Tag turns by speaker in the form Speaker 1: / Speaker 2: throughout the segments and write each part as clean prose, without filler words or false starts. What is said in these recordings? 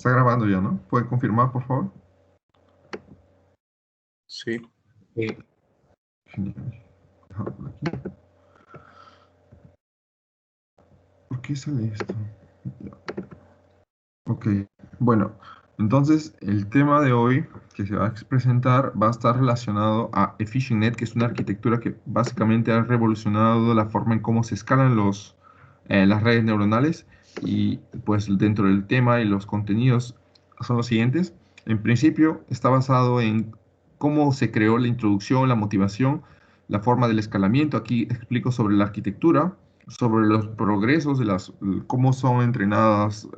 Speaker 1: Está grabando ya, ¿no? ¿Puede confirmar, por favor?
Speaker 2: Sí.
Speaker 1: Genial. Déjalo por aquí. ¿Por qué sale esto? Ya. Ok, bueno, entonces el tema de hoy que se va a presentar va a estar relacionado a EfficientNet, que es una arquitectura que básicamente ha revolucionado la forma en cómo se escalan las redes neuronales. Y pues dentro del tema y los contenidos son los siguientes. En principio está basado en cómo se creó la introducción, la motivación, la forma del escalamiento. Aquí explico sobre la arquitectura, sobre los progresos de cómo son entrenadas,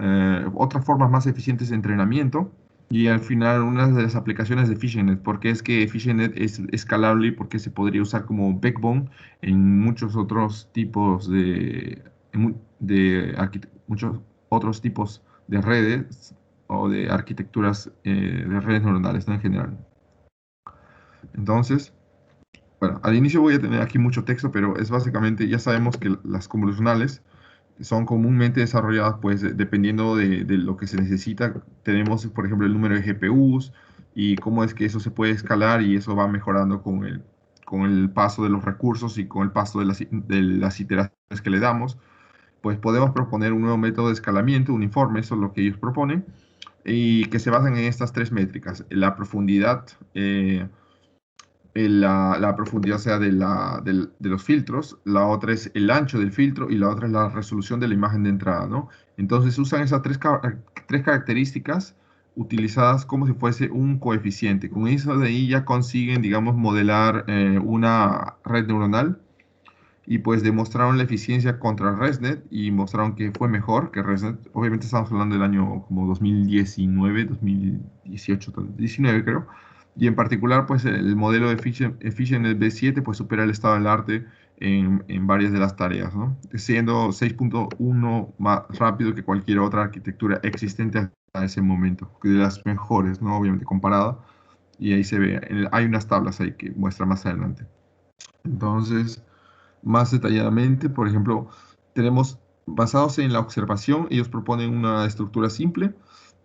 Speaker 1: otras formas más eficientes de entrenamiento. Y al final, una de las aplicaciones de EfficientNet, porque es que EfficientNet es escalable y porque se podría usar como backbone en muchos otros tipos muchos otros tipos de redes o de arquitecturas de redes neuronales, ¿no? En general. Entonces, bueno, al inicio voy a tener aquí mucho texto, pero es básicamente, ya sabemos que las convolucionales son comúnmente desarrolladas, pues, dependiendo de lo que se necesita. Tenemos, por ejemplo, el número de GPUs y cómo es que eso se puede escalar y eso va mejorando con el paso de los recursos y con el paso de las iteraciones que le damos. Pues podemos proponer un nuevo método de escalamiento uniforme, eso es lo que ellos proponen, y que se basan en estas tres métricas: la profundidad, la profundidad, o sea, de los filtros. La otra es el ancho del filtro y la otra es la resolución de la imagen de entrada, ¿no? Entonces usan esas tres características utilizadas como si fuese un coeficiente. Con eso de ahí ya consiguen, digamos, modelar una red neuronal, y pues demostraron la eficiencia contra ResNet y mostraron que fue mejor que ResNet. Obviamente estamos hablando del año como 2019, 2018, 19 creo. Y en particular, pues el modelo de EfficientNet V7 pues supera el estado del arte en varias de las tareas, ¿no? Siendo 6.1 más rápido que cualquier otra arquitectura existente hasta ese momento, de las mejores, ¿no? Obviamente comparada. Y ahí se ve, hay unas tablas ahí que muestra más adelante. Entonces, más detalladamente, por ejemplo, tenemos, basados en la observación, ellos proponen una estructura simple,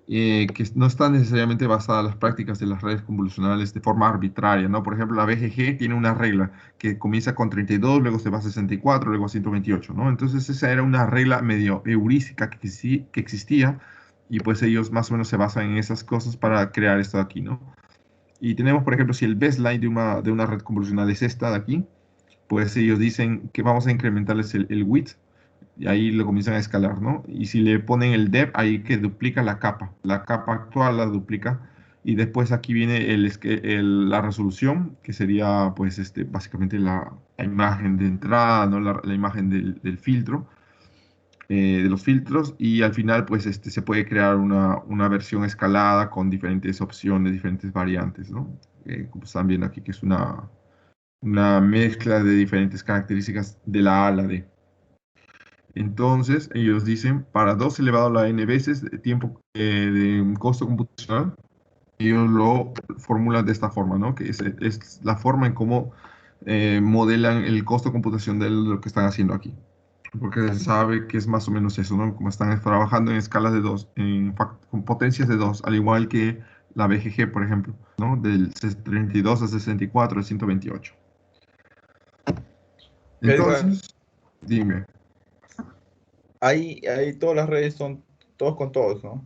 Speaker 1: que no está necesariamente basada en las prácticas de las redes convolucionales de forma arbitraria, ¿no? Por ejemplo, la BGG tiene una regla que comienza con 32, luego se va a 64, luego a 128, ¿no? Entonces esa era una regla medio heurística que existía, y pues ellos más o menos se basan en esas cosas para crear esto de aquí, ¿no? Y tenemos, por ejemplo, si el baseline de una red convolucional es esta de aquí, pues ellos dicen que vamos a incrementarles el width, y ahí lo comienzan a escalar, ¿no? Y si le ponen el depth, ahí que duplica la capa actual la duplica, y después aquí viene la resolución, que sería pues básicamente la imagen de entrada, ¿no? La imagen del filtro, de los filtros, y al final pues se puede crear una versión escalada con diferentes opciones, diferentes variantes, ¿no? Como están viendo aquí, que es una mezcla de diferentes características de la A a la D. Entonces, ellos dicen, para 2 elevado a la n veces de tiempo de un costo computacional, ellos lo formulan de esta forma, ¿no? Que es la forma en cómo modelan el costo computacional de lo que están haciendo aquí. Porque se sabe que es más o menos eso, ¿no? Como están trabajando en escalas de 2, con potencias de 2, al igual que la BGG, por ejemplo, ¿no? Del 32 a 64 a 128. Entonces, dime.
Speaker 2: Ahí todas las redes son todos con todos, ¿no?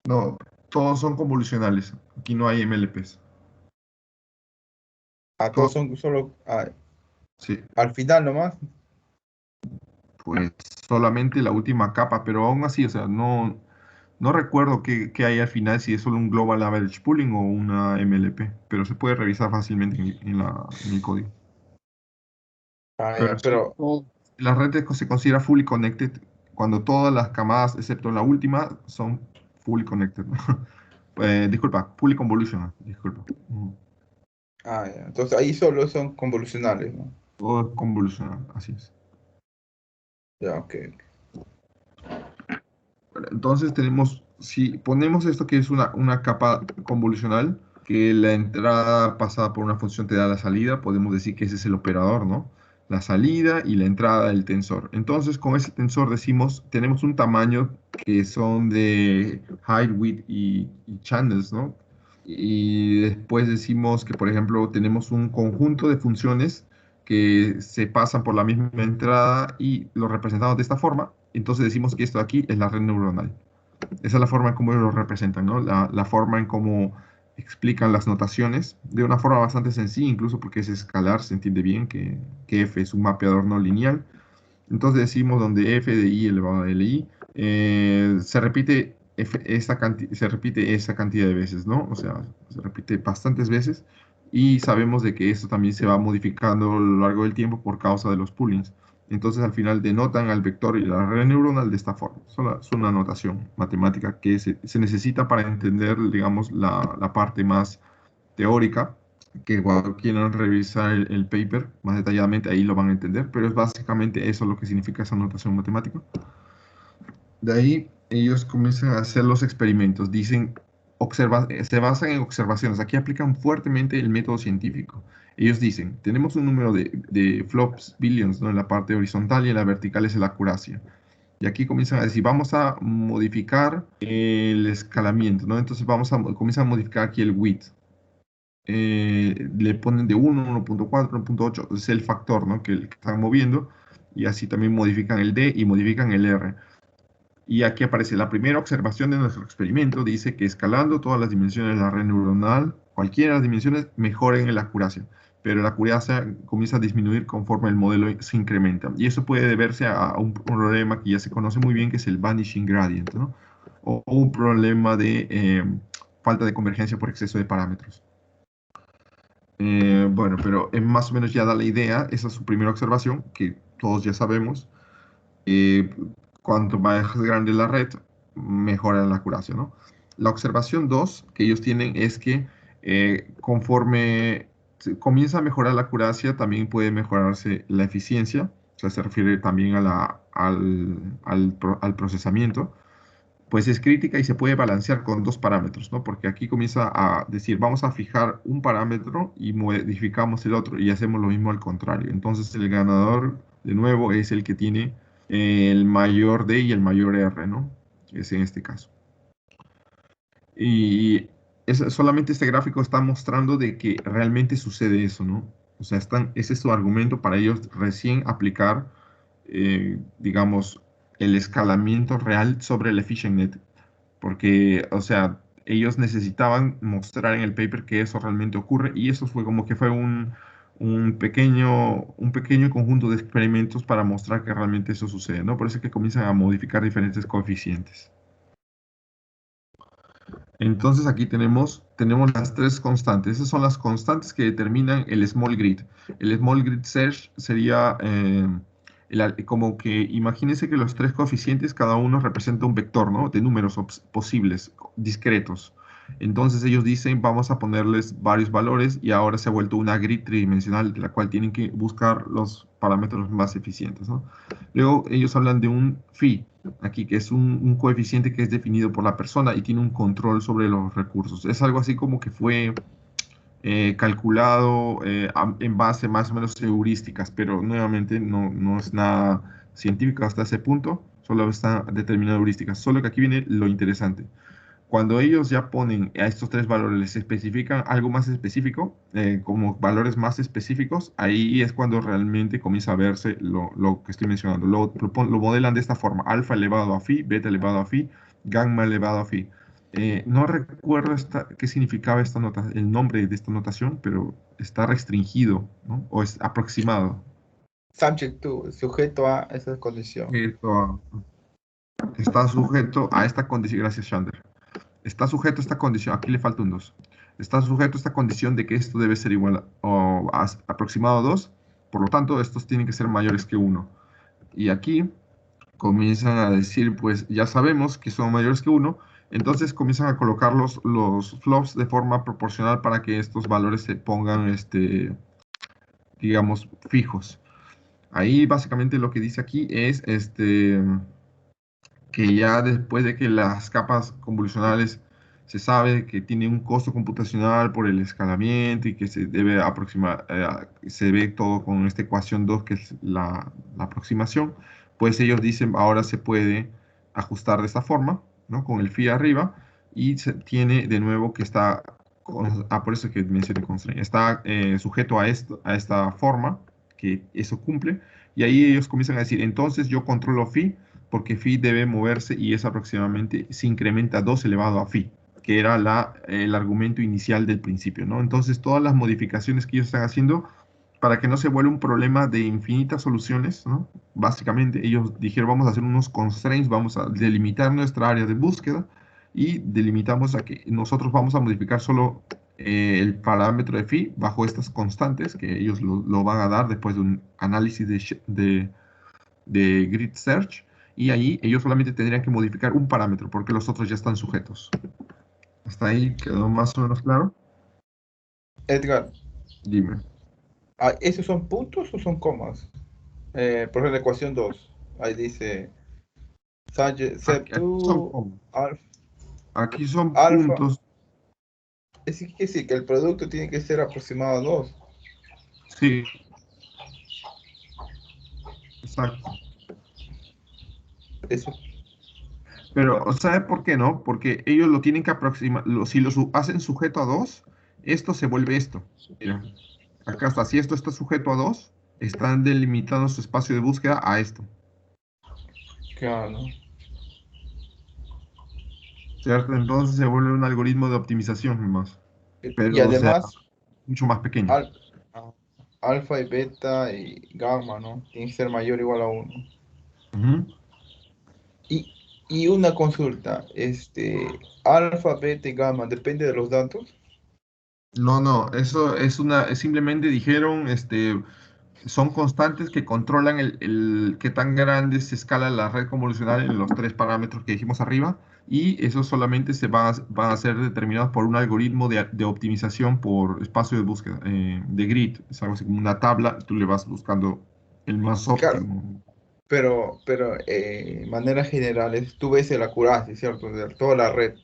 Speaker 1: No, todos son convolucionales. Aquí no hay MLPs.
Speaker 2: Todos
Speaker 1: Todos,
Speaker 2: son solo
Speaker 1: sí,
Speaker 2: al final nomás.
Speaker 1: pues solamente la última capa, pero aún así, o sea, no recuerdo qué hay al final, si es solo un Global Average Pooling o una MLP, pero se puede revisar fácilmente en el código. Pero sí,
Speaker 2: Pero,
Speaker 1: la red se considera fully connected cuando todas las camadas, excepto la última, son fully connected, ¿no? Disculpa, fully convolutional, disculpa.
Speaker 2: ya. Entonces ahí solo son convolucionales, ¿no?
Speaker 1: Todo es convolucional, así es.
Speaker 2: Ya, ok.
Speaker 1: Bueno, entonces tenemos, si ponemos esto que es una capa convolucional, que la entrada pasada por una función te da la salida, podemos decir que ese es el operador, ¿no? La salida y la entrada del tensor. Entonces, con ese tensor decimos, tenemos un tamaño que son de height, width y channels, ¿no? Y después decimos que, por ejemplo, tenemos un conjunto de funciones que se pasan por la misma entrada y lo representamos de esta forma. Entonces decimos que esto de aquí es la red neuronal. Esa es la forma en cómo lo representan, ¿no? La forma en cómo explican las notaciones, de una forma bastante sencilla, incluso porque es escalar, se entiende bien que f es un mapeador no lineal. Entonces decimos donde f de i elevado a li se repite esa cantidad de veces, ¿no? O sea, se repite bastantes veces y sabemos de que esto también se va modificando a lo largo del tiempo por causa de los poolings. Entonces al final denotan al vector y la red neuronal de esta forma. Es una notación matemática que se necesita para entender, digamos, la parte más teórica, que cuando quieran revisar el paper más detalladamente, ahí lo van a entender, pero es básicamente eso lo que significa esa notación matemática. De ahí ellos comienzan a hacer los experimentos, dicen, se basan en observaciones, aquí aplican fuertemente el método científico. Ellos dicen, tenemos un número de flops, billions, ¿no? En la parte horizontal y en la vertical es la acuaracia. Y aquí comienzan a decir, vamos a modificar el escalamiento, ¿no? Entonces comienzan a modificar aquí el width. Le ponen de 1, 1.4, 1.8, es el factor, ¿no? que están moviendo, y así también modifican el D y modifican el R. Y aquí aparece la primera observación de nuestro experimento, dice que escalando todas las dimensiones de la red neuronal, cualquiera de las dimensiones, mejoren en la acuracia, pero la acuracia comienza a disminuir conforme el modelo se incrementa. Y eso puede deberse a un problema que ya se conoce muy bien, que es el vanishing gradient, ¿no? O un problema de falta de convergencia por exceso de parámetros. Bueno, pero más o menos ya da la idea, esa es su primera observación, que todos ya sabemos. eh, Cuanto más grande la red, mejora la acuracia, ¿no? La observación 2 que ellos tienen es que conforme comienza a mejorar la acuracia, también puede mejorarse la eficiencia, o sea, se refiere también al procesamiento, pues es crítica y se puede balancear con dos parámetros, ¿no? Porque aquí comienza a decir, vamos a fijar un parámetro y modificamos el otro y hacemos lo mismo al contrario. Entonces el ganador, de nuevo, es el que tiene el mayor D y el mayor R, ¿no? Es en este caso. Y solamente este gráfico está mostrando de que realmente sucede eso, ¿no? O sea, ese es su argumento para ellos recién aplicar, digamos, el escalamiento real sobre el efficient net. Porque, o sea, ellos necesitaban mostrar en el paper que eso realmente ocurre y eso fue como que fue un pequeño conjunto de experimentos para mostrar que realmente eso sucede, ¿no? Por eso es que comienzan a modificar diferentes coeficientes. Entonces aquí tenemos las tres constantes. Esas son las constantes que determinan el small grid. El small grid search sería como que imagínense que los tres coeficientes, cada uno representa un vector, ¿no? De números posibles, discretos. Entonces ellos dicen, vamos a ponerles varios valores y ahora se ha vuelto una grid tridimensional de la cual tienen que buscar los parámetros más eficientes, ¿no? Luego ellos hablan de un phi aquí, que es un coeficiente que es definido por la persona y tiene un control sobre los recursos. Es algo así como que fue calculado en base más o menos heurísticas, pero nuevamente no es nada científico hasta ese punto, solo está determinado heurísticas. Solo que aquí viene lo interesante. Cuando ellos ya ponen a estos tres valores, les especifican algo más específico, como valores más específicos, ahí es cuando realmente comienza a verse lo que estoy mencionando. Lo modelan de esta forma: alfa elevado a phi, beta elevado a phi, gamma elevado a phi. No recuerdo qué significaba el nombre de esta notación, pero está restringido, ¿no? O es aproximado.
Speaker 2: Subject to, sujeto a esa condición.
Speaker 1: Esto, está sujeto a esta condición. Gracias, Shander. Está sujeto a esta condición, aquí le falta un 2. Está sujeto a esta condición de que esto debe ser igual o aproximado a 2, por lo tanto, estos tienen que ser mayores que 1. Y aquí comienzan a decir, pues ya sabemos que son mayores que 1, entonces comienzan a colocar los flops de forma proporcional para que estos valores se pongan, digamos, fijos. Ahí básicamente lo que dice aquí es que ya después de que las capas convolucionales se sabe que tiene un costo computacional por el escalamiento y que se debe aproximar, se ve todo con esta ecuación 2 que es la aproximación, pues ellos dicen ahora se puede ajustar de esta forma, ¿no? Con el phi arriba, y se tiene de nuevo que está, por eso que mencioné constraint, está sujeto a esto, a esta forma, que eso cumple, y ahí ellos comienzan a decir, entonces yo controlo phi, porque phi debe moverse y es aproximadamente, se incrementa 2 elevado a phi, que era el argumento inicial del principio, ¿no? Entonces todas las modificaciones que ellos están haciendo para que no se vuelva un problema de infinitas soluciones, ¿no? Básicamente ellos dijeron, vamos a hacer unos constraints, vamos a delimitar nuestra área de búsqueda y delimitamos a que nosotros vamos a modificar solo el parámetro de phi bajo estas constantes que ellos lo van a dar después de un análisis de grid search, y ahí ellos solamente tendrían que modificar un parámetro porque los otros ya están sujetos. ¿Hasta ahí quedó más o menos claro?
Speaker 2: Edgar,
Speaker 1: Dime.
Speaker 2: ¿esos son puntos o son comas? Por ejemplo, la ecuación 2 ahí dice
Speaker 1: Aquí son
Speaker 2: Z2
Speaker 1: comas.
Speaker 2: alfa,
Speaker 1: Aquí son
Speaker 2: alfa.
Speaker 1: puntos.
Speaker 2: Es que sí, que el producto tiene que ser aproximado a 2.
Speaker 1: Sí, exacto.
Speaker 2: Eso,
Speaker 1: Pero, ¿sabe por qué no? Porque ellos lo tienen que aproximar. Si hacen sujeto a 2, esto se vuelve esto. Mira, acá está. Si esto está sujeto a 2, están delimitando su espacio de búsqueda a esto.
Speaker 2: claro, ¿no?
Speaker 1: ¿Cierto? Entonces se vuelve un algoritmo de optimización más.
Speaker 2: Y
Speaker 1: Pero, o sea,
Speaker 2: además,
Speaker 1: mucho más pequeño.
Speaker 2: al- alfa y beta y gamma, ¿no? Tiene que ser mayor o igual a 1.
Speaker 1: Ujú.
Speaker 2: Y, y una consulta, alfa, beta y gamma, ¿depende de los datos?
Speaker 1: No, no, eso simplemente dijeron, son constantes que controlan qué tan grande se escala la red convolucional en los tres parámetros que dijimos arriba, y eso solamente van a ser determinados por un algoritmo de optimización por espacio de búsqueda, de grid. Es algo así como una tabla, tú le vas buscando el más
Speaker 2: Claro,
Speaker 1: óptimo.
Speaker 2: pero manera general, tú ves el accuracy, ¿cierto? De toda la red.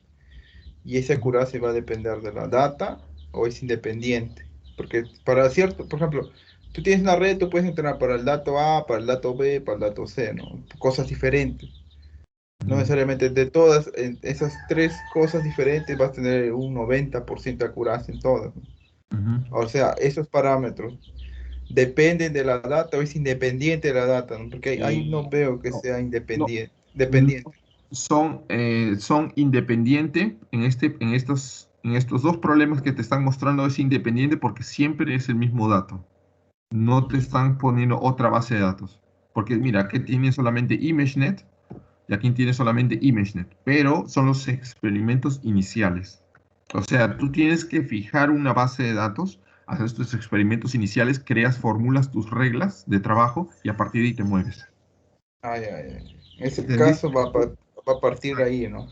Speaker 2: Y ese
Speaker 1: Ujú,
Speaker 2: accuracy va a depender de la data o es independiente. Porque para cierto, por ejemplo, tú tienes una red, tú puedes entrenar para el dato A, para el dato B, para el dato C, ¿no? Cosas diferentes. No
Speaker 1: ujú,
Speaker 2: necesariamente de todas, esas tres cosas diferentes vas a tener un 90% de accuracy en todas, ¿no?
Speaker 1: ujú.
Speaker 2: O sea, esos parámetros dependen de la data o es independiente de la data, ¿no? Porque ahí no veo que
Speaker 1: No,
Speaker 2: sea
Speaker 1: no,
Speaker 2: independiente.
Speaker 1: no,
Speaker 2: Dependiente.
Speaker 1: son independiente en estos dos problemas que te están mostrando, es independiente porque siempre es el mismo dato. No te están poniendo otra base de datos. Porque mira, aquí tiene solamente ImageNet y aquí tiene solamente ImageNet, pero son los experimentos iniciales. O sea, tú tienes que fijar una base de datos, haces tus experimentos iniciales, creas, formulas tus reglas de trabajo y a partir de ahí te mueves.
Speaker 2: Ay, ay, ay. En ese caso
Speaker 1: ¿Entendiste?
Speaker 2: va a partir de ahí, ¿no?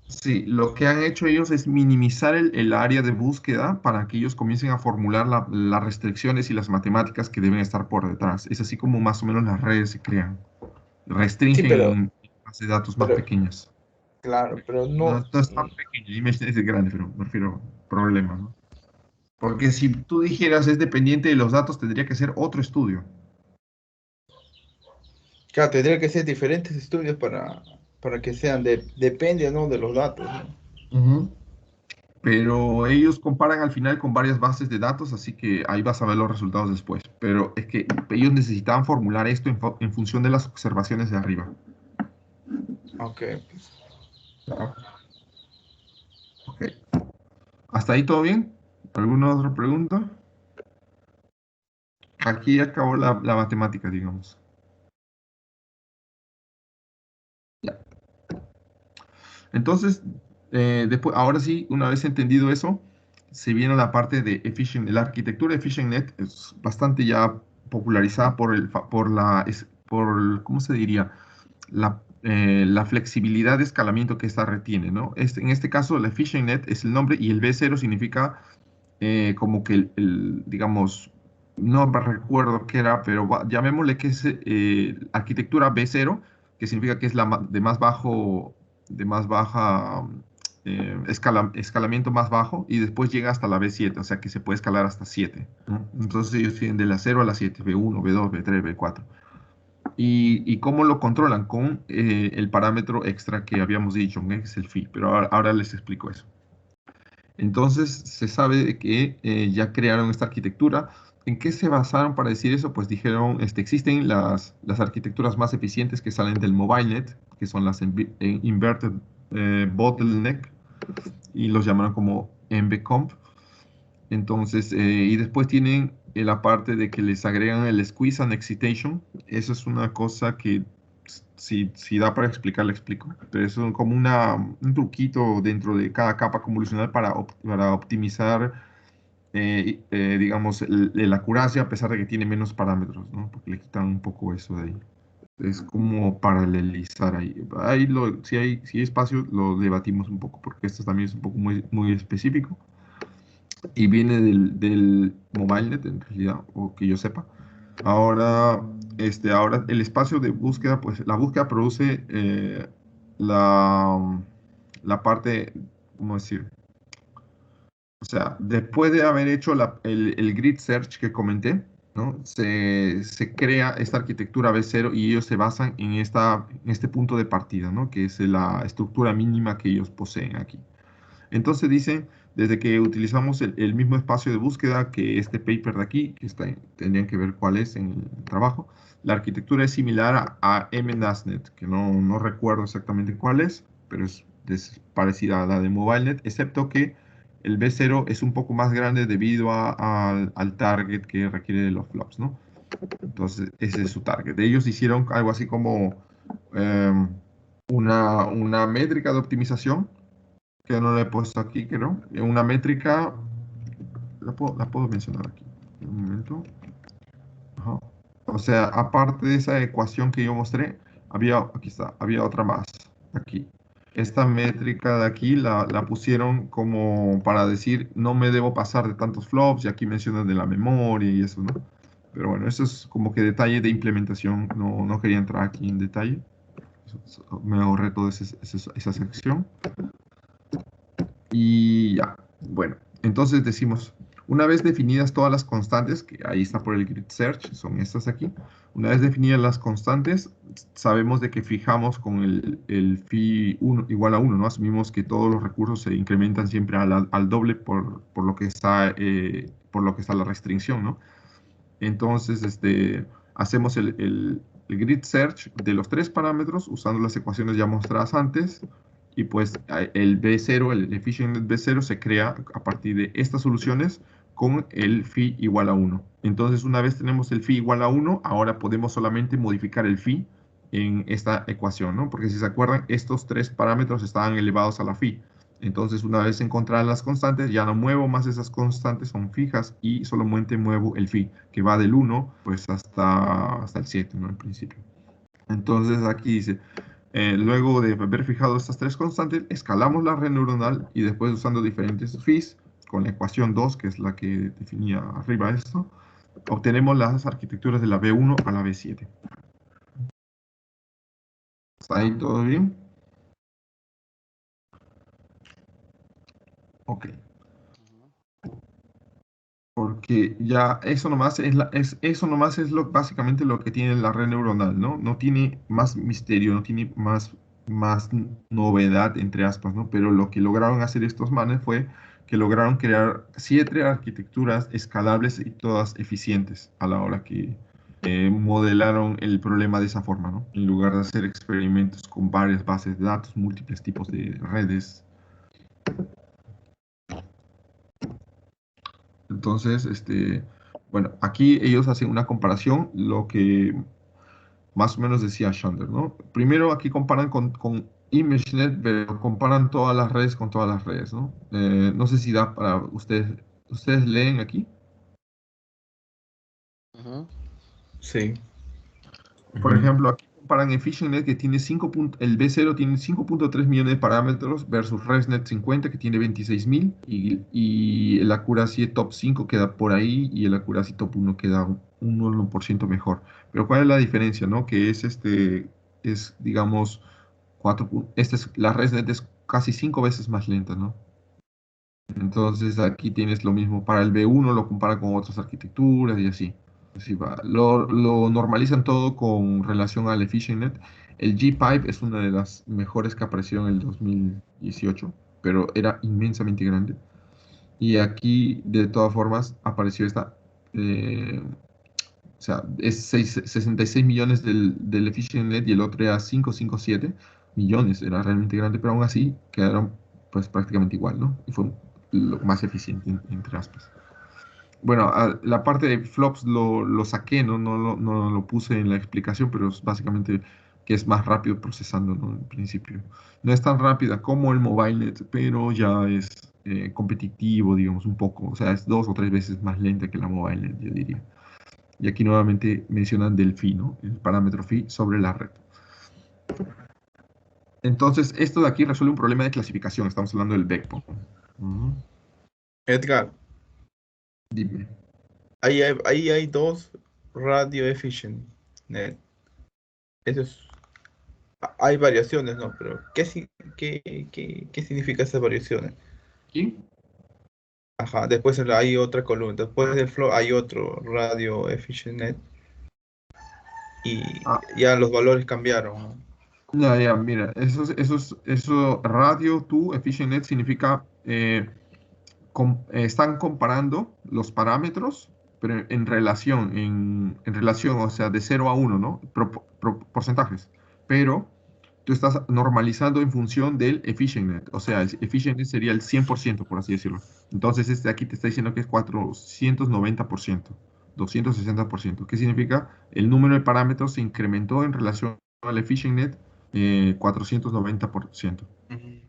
Speaker 1: Sí, lo que han hecho ellos es minimizar el área de búsqueda para que ellos comiencen a formular las restricciones y las matemáticas que deben estar por detrás. Es así como más o menos las redes se crean.
Speaker 2: Sí,
Speaker 1: Restringen en bases de datos más
Speaker 2: pero,
Speaker 1: pequeñas.
Speaker 2: claro, pero
Speaker 1: No,
Speaker 2: no.
Speaker 1: no es tan pequeño, ImageNet es grande, pero me refiero a problema, ¿no? Porque si tú dijeras es dependiente de los datos, tendría que ser otro estudio.
Speaker 2: Claro, tendría que ser diferentes estudios para que sean depende, ¿no? De los datos, ¿no?
Speaker 1: Ujú. Pero ellos comparan al final con varias bases de datos, así que ahí vas a ver los resultados después. Pero es que ellos necesitaban formular esto en función de las observaciones de arriba.
Speaker 2: Ok, pues,
Speaker 1: Ah, ok. ¿Hasta ahí todo bien? ¿Alguna otra pregunta? Aquí acabó la matemática, digamos. Ya. Entonces, después, ahora sí, una vez entendido eso, se viene la parte de la arquitectura de EfficientNet es bastante ya popularizada ¿cómo se diría? La flexibilidad de escalamiento que esta red tiene, ¿no? En este caso, la EfficientNet es el nombre y el B0 significa como que digamos, no me recuerdo qué era, pero llamémosle que es arquitectura B0, que significa que es de más bajo, de más baja escalamiento más bajo, y después llega hasta la B7, o sea que se puede escalar hasta 7, ¿no? Entonces ellos tienen de la 0 a la 7, B1, B2, B3, B4. ¿Y cómo lo controlan? Con el parámetro extra que habíamos dicho, que es el phi, pero ahora les explico eso. Entonces, se sabe de que ya crearon esta arquitectura. ¿En qué se basaron para decir eso? Pues dijeron, existen las arquitecturas más eficientes que salen del MobileNet, que son las Inverted Bottleneck, y los llamaron como MBComp. Entonces, y después tienen la parte de que les agregan el squeeze and excitation. Eso es una cosa que si da para explicar, le explico. Pero es como un truquito dentro de cada capa convolucional para optimizar, digamos, la acuracia a pesar de que tiene menos parámetros, ¿no? Porque le quitan un poco eso de ahí. Es como paralelizar ahí. Si hay espacio, lo debatimos un poco, porque esto también es un poco muy específico y viene del MobileNet en realidad, o que yo sepa. Ahora el espacio de búsqueda, pues la búsqueda produce la, la parte, ¿cómo decir? O sea, después de haber hecho el grid search que comenté, ¿no? Se crea esta arquitectura B0 y ellos se basan en este punto de partida, ¿no? Que es la estructura mínima que ellos poseen aquí. Entonces dicen, desde que utilizamos el mismo espacio de búsqueda que este paper de aquí, tendrían que ver cuál es en el trabajo, la arquitectura es similar a MNASnet, que no recuerdo exactamente cuál es, pero es parecida a la de MobileNet, excepto que el B0 es un poco más grande debido al target que requiere de los flops, ¿no? Entonces, ese es su target. Ellos hicieron algo así como em, una métrica de optimización que no la he puesto aquí, creo. Una métrica, la puedo mencionar aquí. Un momento. Ajá. O sea, aparte de esa ecuación que yo mostré, aquí está, había otra más, aquí. Esta métrica de aquí la pusieron como para decir, no me debo pasar de tantos flops, y aquí mencionan de la memoria y eso, ¿no? Pero bueno, eso es como que detalle de implementación, no quería entrar aquí en detalle. Me ahorré toda esa sección. Y ya, bueno, entonces decimos, una vez definidas todas las constantes, que ahí está por el grid search, son estas aquí, una vez definidas las constantes, sabemos de que fijamos con el phi 1 igual a 1, ¿no? Asumimos que todos los recursos se incrementan siempre al doble por lo que está la restricción, ¿no? Entonces, hacemos el grid search de los tres parámetros usando las ecuaciones ya mostradas antes. Y pues el B0, el efficient B0 se crea a partir de estas soluciones con el phi igual a 1. Entonces, una vez tenemos el phi igual a 1, ahora podemos solamente modificar el phi en esta ecuación, ¿no? Porque si se acuerdan, estos tres parámetros estaban elevados a la phi. Entonces, una vez encontradas las constantes, ya no muevo más esas constantes, son fijas, y solamente muevo el phi, que va del 1 pues hasta el 7, ¿no? En principio. Entonces, aquí dice, luego de haber fijado estas tres constantes, escalamos la red neuronal y después usando diferentes phis, con la ecuación 2, que es la que definía arriba esto, obtenemos las arquitecturas de la B1 a la B7. ¿Está ahí todo bien? Ok. Porque ya eso nomás es básicamente lo que tiene la red neuronal, ¿no? No tiene más misterio, no tiene más novedad, entre aspas, ¿no? Pero lo que lograron hacer estos manes fue que lograron crear 7 arquitecturas escalables y todas eficientes a la hora que modelaron el problema de esa forma, ¿no? En lugar de hacer experimentos con varias bases de datos, múltiples tipos de redes. Entonces, bueno, aquí ellos hacen una comparación, lo que más o menos decía Chandler, ¿no? Primero aquí comparan con ImageNet, pero comparan todas las redes con todas las redes, ¿no? No sé si da para ustedes leen aquí.
Speaker 3: Ujú.
Speaker 2: Sí.
Speaker 1: Por
Speaker 2: Ujú.
Speaker 1: ejemplo, aquí comparan EfficientNet que tiene el B0 tiene 5.3 millones de parámetros versus ResNet 50 que tiene 26.000 y el accuracy top 5 queda por ahí y el accuracy top 1 queda un 1% mejor. Pero ¿cuál es la diferencia, no? Que digamos, la ResNet es casi 5 veces más lenta, ¿no? Entonces aquí tienes lo mismo para el B1, lo compara con otras arquitecturas y así. Sí, va. Lo normalizan todo con relación al EfficientNet. El G-Pipe es una de las mejores que apareció en el 2018, pero era inmensamente grande. Y aquí, de todas formas, apareció esta. O sea, es 66 millones del EfficientNet y el otro era 557 millones. Era realmente grande, pero aún así quedaron pues prácticamente igual, ¿no? Y fue lo más eficiente entre aspas. Bueno, la parte de flops lo saqué, ¿no? No lo puse en la explicación, pero es básicamente que es más rápido procesando, ¿no? En principio. No es tan rápida como el MobileNet, pero ya es competitivo, digamos, un poco. O sea, es 2 o 3 veces más lenta que la MobileNet, yo diría. Y aquí nuevamente mencionan del phi, ¿no? El parámetro phi sobre la red. Entonces, esto de aquí resuelve un problema de clasificación. Estamos hablando del backbone. Ujú.
Speaker 2: Edgar,
Speaker 1: Dime.
Speaker 2: ahí hay dos radio efficient net. Eso es, hay variaciones, ¿no? Pero ¿qué significa esas variaciones?
Speaker 1: ¿Aquí?
Speaker 2: Ajá, después hay otra columna, después del flow hay otro radio efficient net y
Speaker 1: Ah,
Speaker 2: ya los valores cambiaron, ¿no?
Speaker 1: ya, mira, eso radio to efficient net significa están comparando los parámetros, pero en relación, o sea, de 0 a 1, ¿no? Porcentajes. Pero tú estás normalizando en función del efficient net, o sea, el efficient net sería el 100%, por así decirlo. Entonces, este aquí te está diciendo que es 490%, 260%. ¿Qué significa? El número de parámetros se incrementó en relación al efficient net 490%.
Speaker 2: Ujú.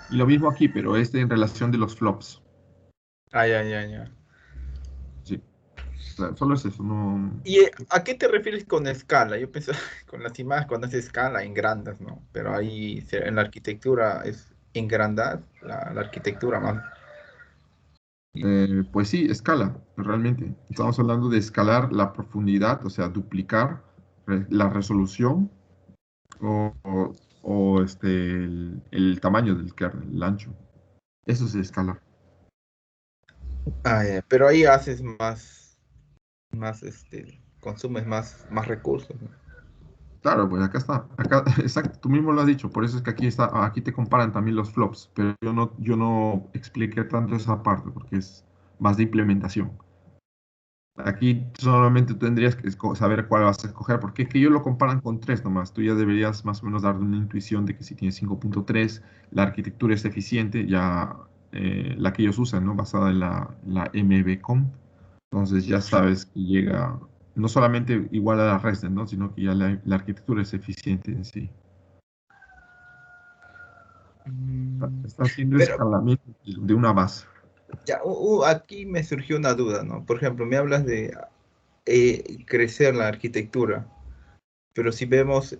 Speaker 1: Y lo mismo aquí, pero este en relación de los flops.
Speaker 2: Ah, ya, ya, ya.
Speaker 1: Sí, claro, solo es eso, no.
Speaker 2: ¿Y a qué te refieres con escala? Yo pensé con las imágenes cuando hace escala en grandas, ¿no? Pero ahí en la arquitectura es en grandad, la arquitectura más.
Speaker 1: Pues sí, escala, realmente. Estamos hablando de escalar la profundidad, o sea, duplicar la resolución el tamaño del kernel, el ancho. Eso es escalar.
Speaker 2: Ah, ya, pero ahí haces más, consumes más recursos, ¿no?
Speaker 1: Claro, pues acá está. Acá, exacto, tú mismo lo has dicho. Por eso es que aquí está, aquí te comparan también los flops, pero yo no expliqué tanto esa parte porque es más de implementación. Aquí solamente tendrías que saber cuál vas a escoger, porque es que ellos lo comparan con 3 nomás. Tú ya deberías más o menos dar una intuición de que si tienes 5.3 la arquitectura es eficiente, ya la que ellos usan, ¿no? Basada en la MBCOM. Entonces ya sabes que llega no solamente igual a la REST, ¿no? Sino que ya la arquitectura es eficiente en sí.
Speaker 2: Mm,
Speaker 1: Está haciendo
Speaker 2: Pero
Speaker 1: escalamiento de una base.
Speaker 2: ya, aquí me surgió una duda, ¿no? Por ejemplo, me hablas de crecer la arquitectura, pero si vemos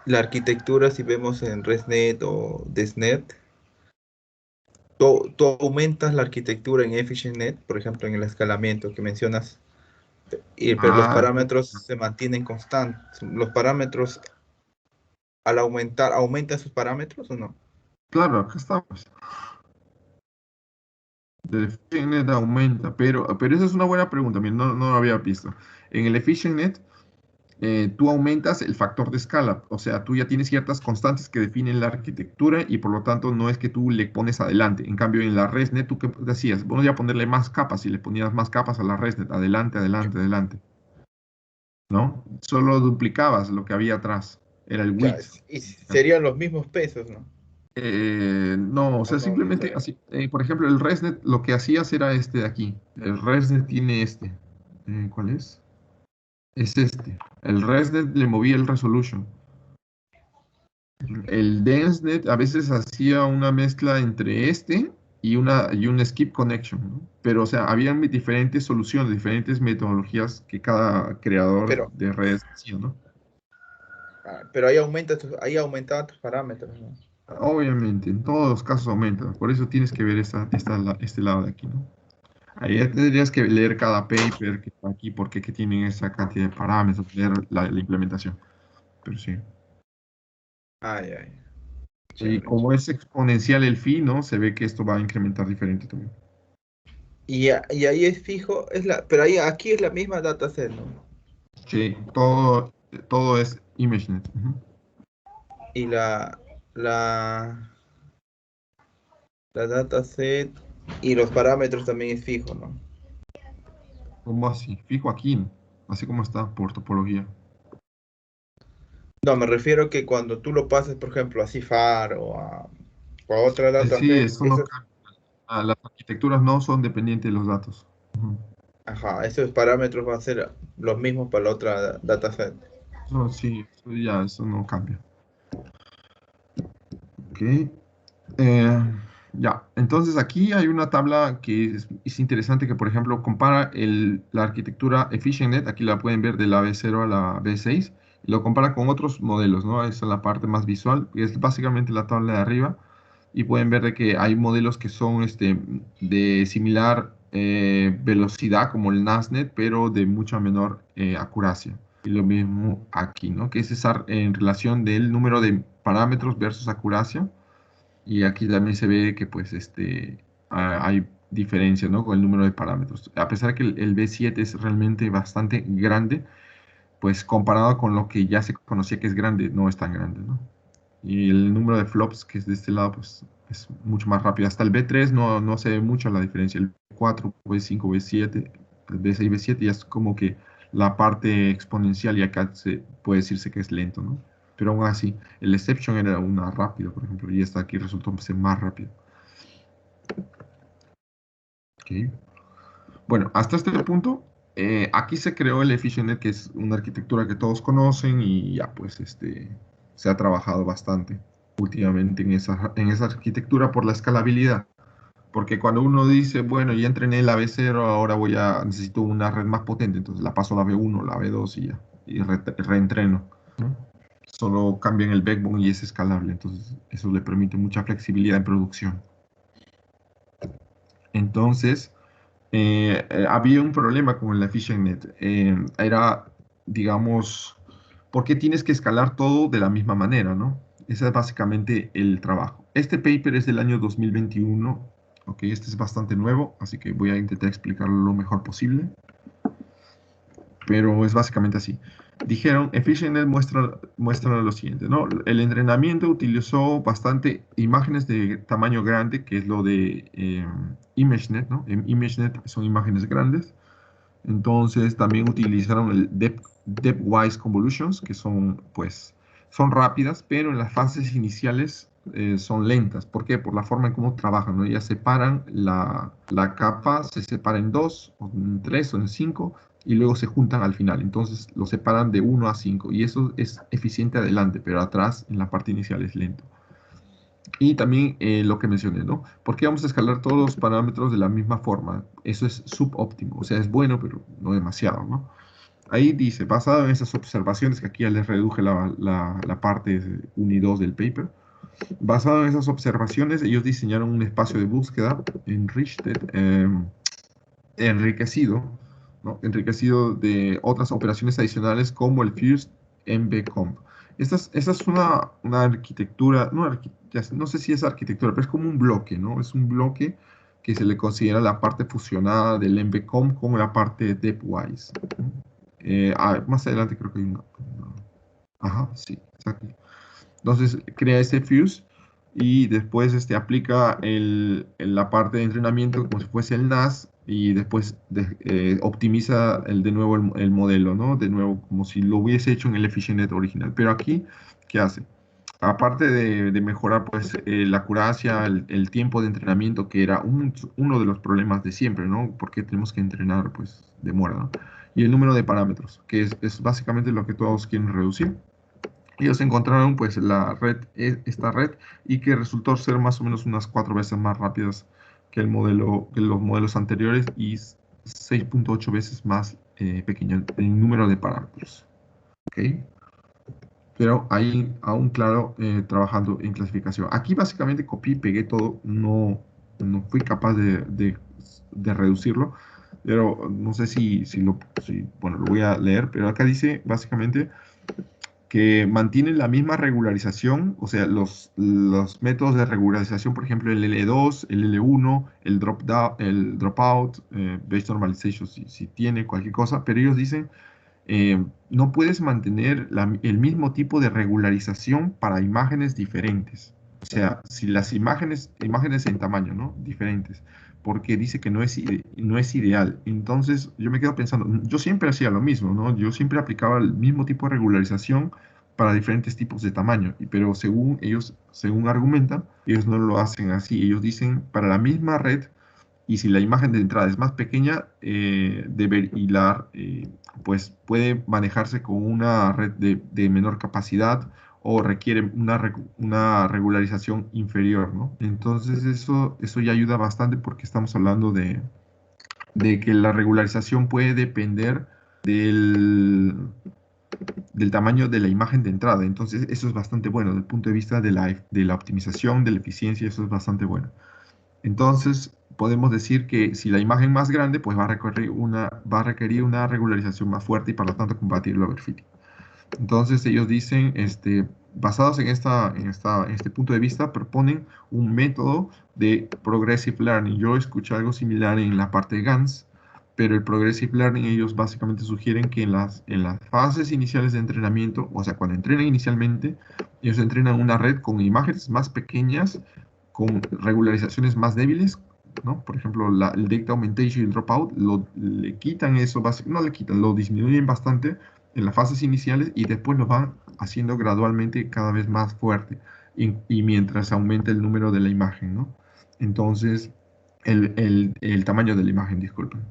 Speaker 2: la arquitectura, si vemos en ResNet o DesNet, tú aumentas la arquitectura en EfficientNet, por ejemplo, en el escalamiento que mencionas, pero los
Speaker 1: Ah,
Speaker 2: parámetros se mantienen constantes. ¿Los parámetros al aumentar, aumentan sus parámetros o no?
Speaker 1: claro, acá estamos. El EfficientNet aumenta, pero esa es una buena pregunta, mira, no lo había visto. En el EfficientNet, tú aumentas el factor de escala, o sea, tú ya tienes ciertas constantes que definen la arquitectura y por lo tanto no es que tú le pones adelante. En cambio, en la ResNet, ¿tú qué decías? Vamos a ponerle más capas y le ponías más capas a la ResNet, adelante, adelante, adelante, ¿no? Solo duplicabas lo que había atrás, era el
Speaker 2: Claro,
Speaker 1: width.
Speaker 2: y serían los mismos pesos, ¿no?
Speaker 1: No, o
Speaker 2: ¿O
Speaker 1: sea,
Speaker 2: no
Speaker 1: simplemente
Speaker 2: diferente?
Speaker 1: así. Por ejemplo, el ResNet lo que hacías era este de aquí. El ResNet tiene este. ¿Cuál es? Es este. El ResNet le movía el resolution. El DenseNet a veces hacía una mezcla entre este y un skip connection, ¿no? Pero, o sea, habían diferentes soluciones, diferentes metodologías que cada creador
Speaker 2: Pero,
Speaker 1: de redes hacía, ¿no?
Speaker 2: pero ahí aumentaban tus parámetros, ¿no?
Speaker 1: Obviamente, en todos los casos aumenta. Por eso tienes que ver este lado de aquí, ¿no? Ahí ya tendrías que leer cada paper que está aquí, porque que tienen esa cantidad de parámetros, leer la implementación. Pero sí.
Speaker 2: Ay, ay,
Speaker 1: Y
Speaker 2: chévere,
Speaker 1: como
Speaker 2: chévere.
Speaker 1: es exponencial el phi, ¿no? Se ve que esto va a incrementar diferente también.
Speaker 2: y ahí es fijo, pero ahí aquí es la misma dataset, ¿no?
Speaker 1: Sí, todo es ImageNet. Ujú.
Speaker 2: Y la, la dataset y los parámetros también es fijo, ¿no?
Speaker 1: ¿Cómo así? Fijo aquí, así como está por topología.
Speaker 2: No, me refiero que cuando tú lo pases, por ejemplo, a CIFAR o a otra
Speaker 1: Sí,
Speaker 2: dataset,
Speaker 1: eso no cambia. Las arquitecturas no son dependientes de los datos. Ujú.
Speaker 2: ajá, esos parámetros van a ser los mismos para la otra dataset.
Speaker 1: No, sí, eso no cambia. Ok. Ya, entonces aquí hay una tabla que es interesante que, por ejemplo, compara la arquitectura EfficientNet, aquí la pueden ver de la V0 a la V6, y lo compara con otros modelos, ¿no? Esa es la parte más visual, que es básicamente la tabla de arriba, y pueden ver de que hay modelos que son de similar velocidad como el NASNet, pero de mucha menor acuracia. Y lo mismo aquí, ¿no? Que es esa en relación del número de parámetros versus acuracia. Y aquí también se ve que pues hay diferencia, ¿no? Con el número de parámetros. A pesar que el V7 es realmente bastante grande, pues comparado con lo que ya se conocía que es grande, no es tan grande, ¿no? Y el número de flops que es de este lado, pues es mucho más rápido. Hasta el V3 no se ve mucho la diferencia. El V4, V5, V7, el V6, V7 ya es como que la parte exponencial y acá puede decirse que es lento, ¿no? Pero aún así, el exception era una rápido, por ejemplo, y esta aquí resultó ser más rápido. Ok. Bueno, hasta este punto, aquí se creó el EfficientNet, que es una arquitectura que todos conocen y ya pues se ha trabajado bastante últimamente en esa arquitectura por la escalabilidad. Porque cuando uno dice, bueno, ya entrené la V0, ahora necesito una red más potente, entonces la paso a la V1, la V2 y ya, y reentreno, ¿no? Solo cambian el backbone y es escalable, entonces eso le permite mucha flexibilidad en producción. Entonces, había un problema con el EfficientNet. Era, digamos, ¿por qué tienes que escalar todo de la misma manera, no? Ese es básicamente el trabajo. Este paper es del año 2021. Ok, este es bastante nuevo, así que voy a intentar explicarlo lo mejor posible, pero es básicamente así. Dijeron, EfficientNet muestra lo siguiente, ¿no? El entrenamiento utilizó bastante imágenes de tamaño grande, que es lo de ImageNet, ¿no? En ImageNet son imágenes grandes. Entonces también utilizaron el Depthwise Convolutions, que son rápidas, pero en las fases iniciales son lentas. ¿Por qué? Por la forma en cómo trabajan, ¿no? Ellas separan la capa, se separa en dos, o en tres, o en cinco, y luego se juntan al final. Entonces lo separan de uno a cinco, y eso es eficiente adelante, pero atrás, en la parte inicial, es lento. Y también lo que mencioné, ¿no? ¿Por qué vamos a escalar todos los parámetros de la misma forma? Eso es subóptimo, o sea, es bueno, pero no demasiado, ¿no? Ahí dice, basado en esas observaciones, que aquí ya les reduje la parte 1 y 2 del paper, basado en esas observaciones, ellos diseñaron un espacio de búsqueda enriquecido, ¿no? Enriquecido de otras operaciones adicionales como el First MVComp. Esta es una arquitectura, no sé si es arquitectura, pero es como un bloque, ¿no? Es un bloque que se le considera la parte fusionada del MVComp con la parte depwise, ¿no? Más adelante creo que hay ajá, sí, exacto. Entonces crea ese fuse y después aplica la parte de entrenamiento como si fuese el NAS y después optimiza de nuevo el modelo, ¿no? De nuevo, como si lo hubiese hecho en el EfficientNet original. Pero aquí, ¿qué hace? Aparte de mejorar pues, la acuracia, el tiempo de entrenamiento, que era uno de los problemas de siempre, ¿no? Porque tenemos que entrenar, pues demora, ¿no? Y el número de parámetros, que es básicamente lo que todos quieren reducir. Ellos encontraron pues esta red y que resultó ser más o menos unas 4 veces más rápidas que los modelos anteriores y 6.8 veces más pequeño en número de parámetros. ¿Ok? Pero ahí aún, claro, trabajando en clasificación. Aquí básicamente copié y pegué todo, no fui capaz de reducirlo, pero no sé bueno, lo voy a leer, pero acá dice básicamente que mantienen la misma regularización, o sea, los métodos de regularización, por ejemplo, el L2, el L1, el dropout, base normalization, si tiene cualquier cosa, pero ellos dicen, no puedes mantener el mismo tipo de regularización para imágenes diferentes. O sea, si las imágenes en tamaño, ¿no? Diferentes, porque dice que no es ideal. Entonces, yo me quedo pensando, yo siempre hacía lo mismo, ¿no? Yo siempre aplicaba el mismo tipo de regularización para diferentes tipos de tamaño, pero según ellos, según argumentan, ellos no lo hacen así. Ellos dicen, para la misma red, y si la imagen de entrada es más pequeña, pues puede manejarse con una red de menor capacidad o requiere una regularización inferior, ¿no? Entonces eso ya ayuda bastante porque estamos hablando de que la regularización puede depender del, del tamaño de la imagen de entrada. Entonces eso es bastante bueno desde el punto de vista de la optimización, de la eficiencia, eso es bastante bueno. Entonces, podemos decir que si la imagen más grande, pues va a requerir una regularización más fuerte y por lo tanto combatir el overfitting. Entonces, ellos dicen, basados en este punto de vista, proponen un método de progressive learning. Yo escuché algo similar en la parte de GANs, pero el progressive learning, ellos básicamente sugieren que en las fases iniciales de entrenamiento, o sea, cuando entrenan inicialmente, ellos entrenan una red con imágenes más pequeñas con regularizaciones más débiles, ¿no? Por ejemplo, el data augmentation y el dropout, le quitan eso, no le quitan, lo disminuyen bastante en las fases iniciales y después lo van haciendo gradualmente cada vez más fuerte y mientras aumenta el número de la imagen, ¿no? Entonces, el tamaño de la imagen, disculpen.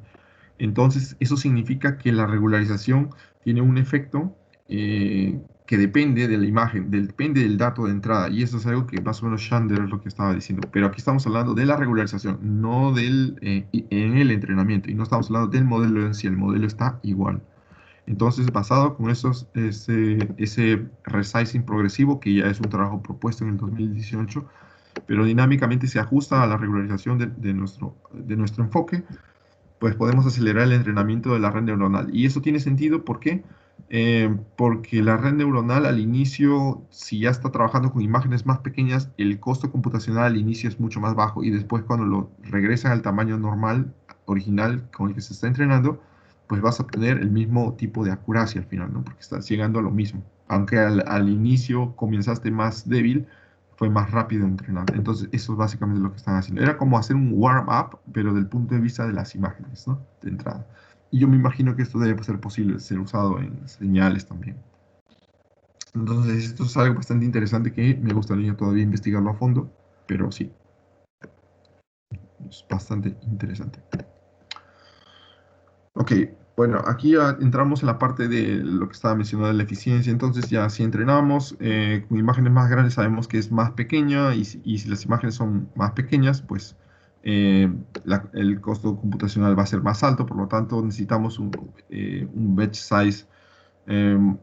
Speaker 1: Entonces, eso significa que la regularización tiene un efecto que depende de la imagen, depende del dato de entrada. Y eso es algo que más o menos Shander es lo que estaba diciendo. Pero aquí estamos hablando de la regularización, no en el entrenamiento. Y no estamos hablando del modelo en sí, el modelo está igual. Entonces, basado con ese resizing progresivo, que ya es un trabajo propuesto en el 2018, pero dinámicamente se ajusta a la regularización de nuestro enfoque, pues podemos acelerar el entrenamiento de la red neuronal. Y eso tiene sentido, ¿por qué? Porque la red neuronal al inicio, si ya está trabajando con imágenes más pequeñas, el costo computacional al inicio es mucho más bajo y después cuando lo regresan al tamaño normal, original, con el que se está entrenando, pues vas a obtener el mismo tipo de acuracia al final, ¿no? Porque estás llegando a lo mismo. Aunque al inicio comenzaste más débil, fue más rápido entrenar. Entonces, eso es básicamente lo que están haciendo. Era como hacer un warm-up, pero del punto de vista de las imágenes, ¿no? De entrada. Y yo me imagino que esto debe ser posible ser usado en señales también. Entonces, esto es algo bastante interesante que me gustaría todavía investigarlo a fondo, pero sí, es bastante interesante. Ok, bueno, aquí ya entramos en la parte de lo que estaba mencionando de la eficiencia. Entonces, ya si entrenamos con imágenes más grandes, sabemos que es más pequeña y si las imágenes son más pequeñas, pues el costo computacional va a ser más alto. Por lo tanto, necesitamos un batch size. em,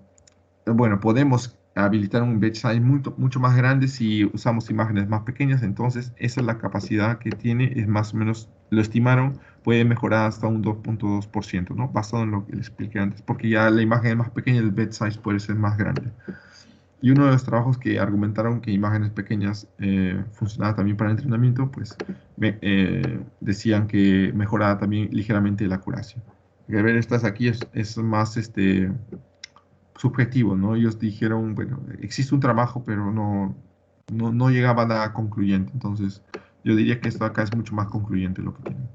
Speaker 1: bueno, podemos habilitar un batch size mucho más grande si usamos imágenes más pequeñas. Entonces, esa es la capacidad que tiene, es más o menos, lo estimaron, puede mejorar hasta un 2.2%, ¿no? Basado en lo que les expliqué antes, porque ya la imagen es más pequeña, el batch size puede ser más grande. Y uno de los trabajos que argumentaron que imágenes pequeñas funcionaba también para entrenamiento, pues decían que mejoraba también ligeramente la acuracia. A ver, estas aquí es más subjetivo, ¿no? Ellos dijeron, bueno, existe un trabajo, pero no llegaba a nada concluyente. Entonces, yo diría que esto acá es mucho más concluyente lo que tienen.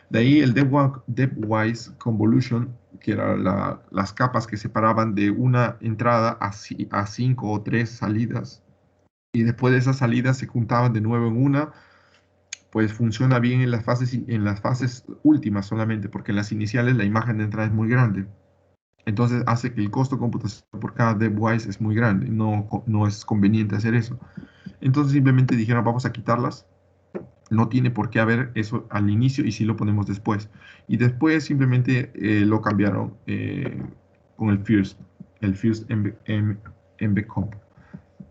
Speaker 1: De ahí el Depthwise Convolution, que eran las capas que separaban de una entrada a cinco o tres salidas. Y después de esas salidas se juntaban de nuevo en una, pues funciona bien en las fases últimas solamente, porque en las iniciales la imagen de entrada es muy grande. Entonces hace que el costo computacional por cada depthwise es muy grande. No es conveniente hacer eso. Entonces simplemente dijeron, vamos a quitarlas. No tiene por qué haber eso al inicio y sí lo ponemos después. Y después simplemente lo cambiaron con el First MB Comp.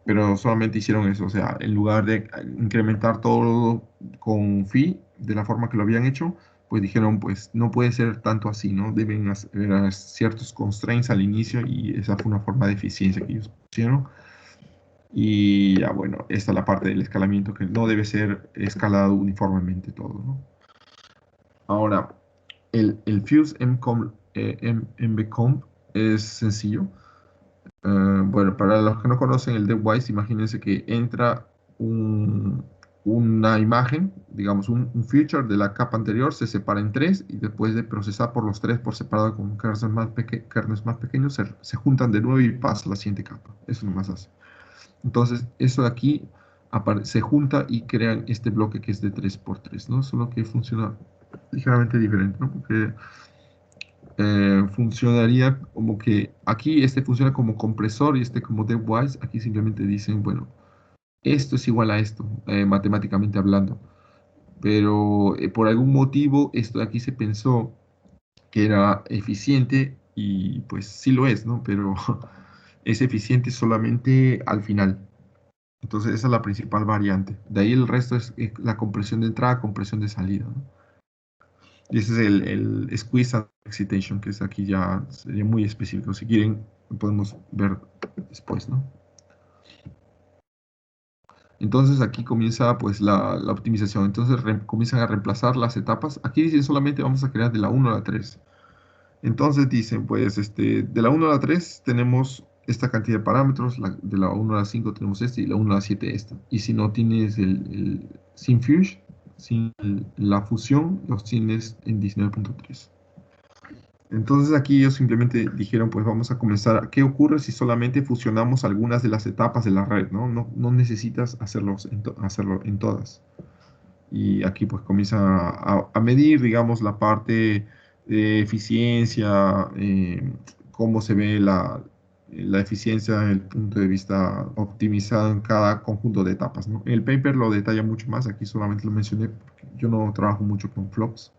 Speaker 1: pero solamente hicieron eso, o sea, en lugar de incrementar todo con phi de la forma que lo habían hecho, pues dijeron, pues no puede ser tanto así, ¿no? Deben haber ciertos constraints al inicio y esa fue una forma de eficiencia que ellos pusieron. Y ya bueno, esta es la parte del escalamiento que no debe ser escalado uniformemente todo, ¿no? Ahora, el Fuse MBComp es sencillo. Bueno, para los que no conocen el depwise, imagínense que entra una imagen, digamos un feature de la capa anterior, se separa en tres y después de procesar por los tres por separado con kernels más pequeños, se juntan de nuevo y pasa a la siguiente capa. Eso nomás hace. Entonces, eso de aquí se junta y crean este bloque que es de 3x3, ¿no? Solo que funciona ligeramente diferente, ¿no? Porque funcionaría como que aquí este funciona como compresor y este como depwise. Aquí simplemente dicen, bueno, esto es igual a esto, matemáticamente hablando. Pero por algún motivo esto de aquí se pensó que era eficiente y pues sí lo es, ¿no? Pero es eficiente solamente al final. Entonces esa es la principal variante. De ahí el resto es la compresión de entrada, compresión de salida, ¿no? Y ese es el squeeze and excitation, que es aquí ya sería muy específico. Si quieren, lo podemos ver después, ¿no? Entonces aquí comienza pues la optimización. Entonces comienzan a reemplazar las etapas. Aquí dicen solamente vamos a crear de la 1 a la 3. Entonces dicen pues de la 1 a la 3 tenemos esta cantidad de parámetros. De la 1 a la 5 tenemos este y la 1 a la 7 esta. Y si no tienes sin fuse, sin la fusión, los tienes en 19.3. Entonces aquí ellos simplemente dijeron, pues vamos a comenzar. ¿Qué ocurre si solamente fusionamos algunas de las etapas de la red, ¿no? No necesitas hacerlo en todas. Y aquí pues comienza a medir, digamos, la parte de eficiencia, cómo se ve la eficiencia desde el punto de vista optimizado en cada conjunto de etapas, ¿no? El paper lo detalla mucho más, aquí solamente lo mencioné porque yo no trabajo mucho con flops.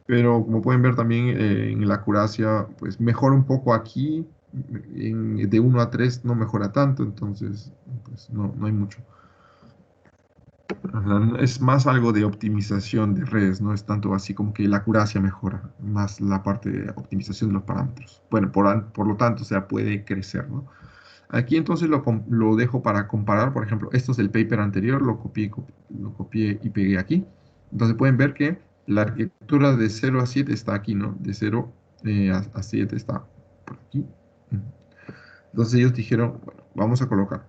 Speaker 1: Pero como pueden ver también en la acuracia, pues mejora un poco aquí, de 1 a 3 no mejora tanto, entonces pues no hay mucho. Es más algo de optimización de redes, no es tanto así como que la acuracia mejora, más la parte de optimización de los parámetros. Bueno, por lo tanto, o sea, puede crecer, ¿no? Aquí entonces lo dejo para comparar, por ejemplo, esto es del paper anterior, lo copié y pegué aquí. Entonces pueden ver que la arquitectura de 0 a 7 está aquí, ¿no? De 0 a 7 está por aquí. Entonces ellos dijeron, bueno, vamos a colocar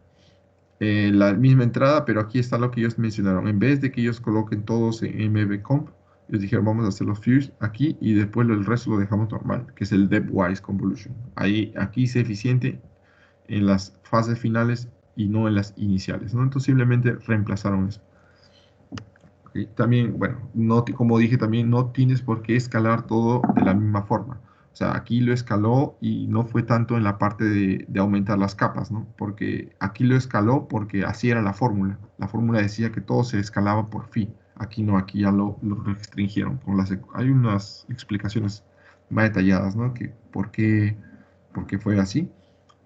Speaker 1: la misma entrada, pero aquí está lo que ellos mencionaron. En vez de que ellos coloquen todos en mbcomp, ellos dijeron, vamos a hacer los fuse aquí y después el resto lo dejamos normal, que es el depwise convolution. Aquí es eficiente en las fases finales y no en las iniciales, ¿no? Entonces simplemente reemplazaron eso. ¿Okay? También, bueno, como dije también, no tienes por qué escalar todo de la misma forma. O sea, aquí lo escaló y no fue tanto en la parte de aumentar las capas, ¿no? Porque aquí lo escaló porque así era la fórmula. La fórmula decía que todo se escalaba por phi. Aquí no, aquí ya lo restringieron. Hay unas explicaciones más detalladas, ¿no? Que por qué fue así.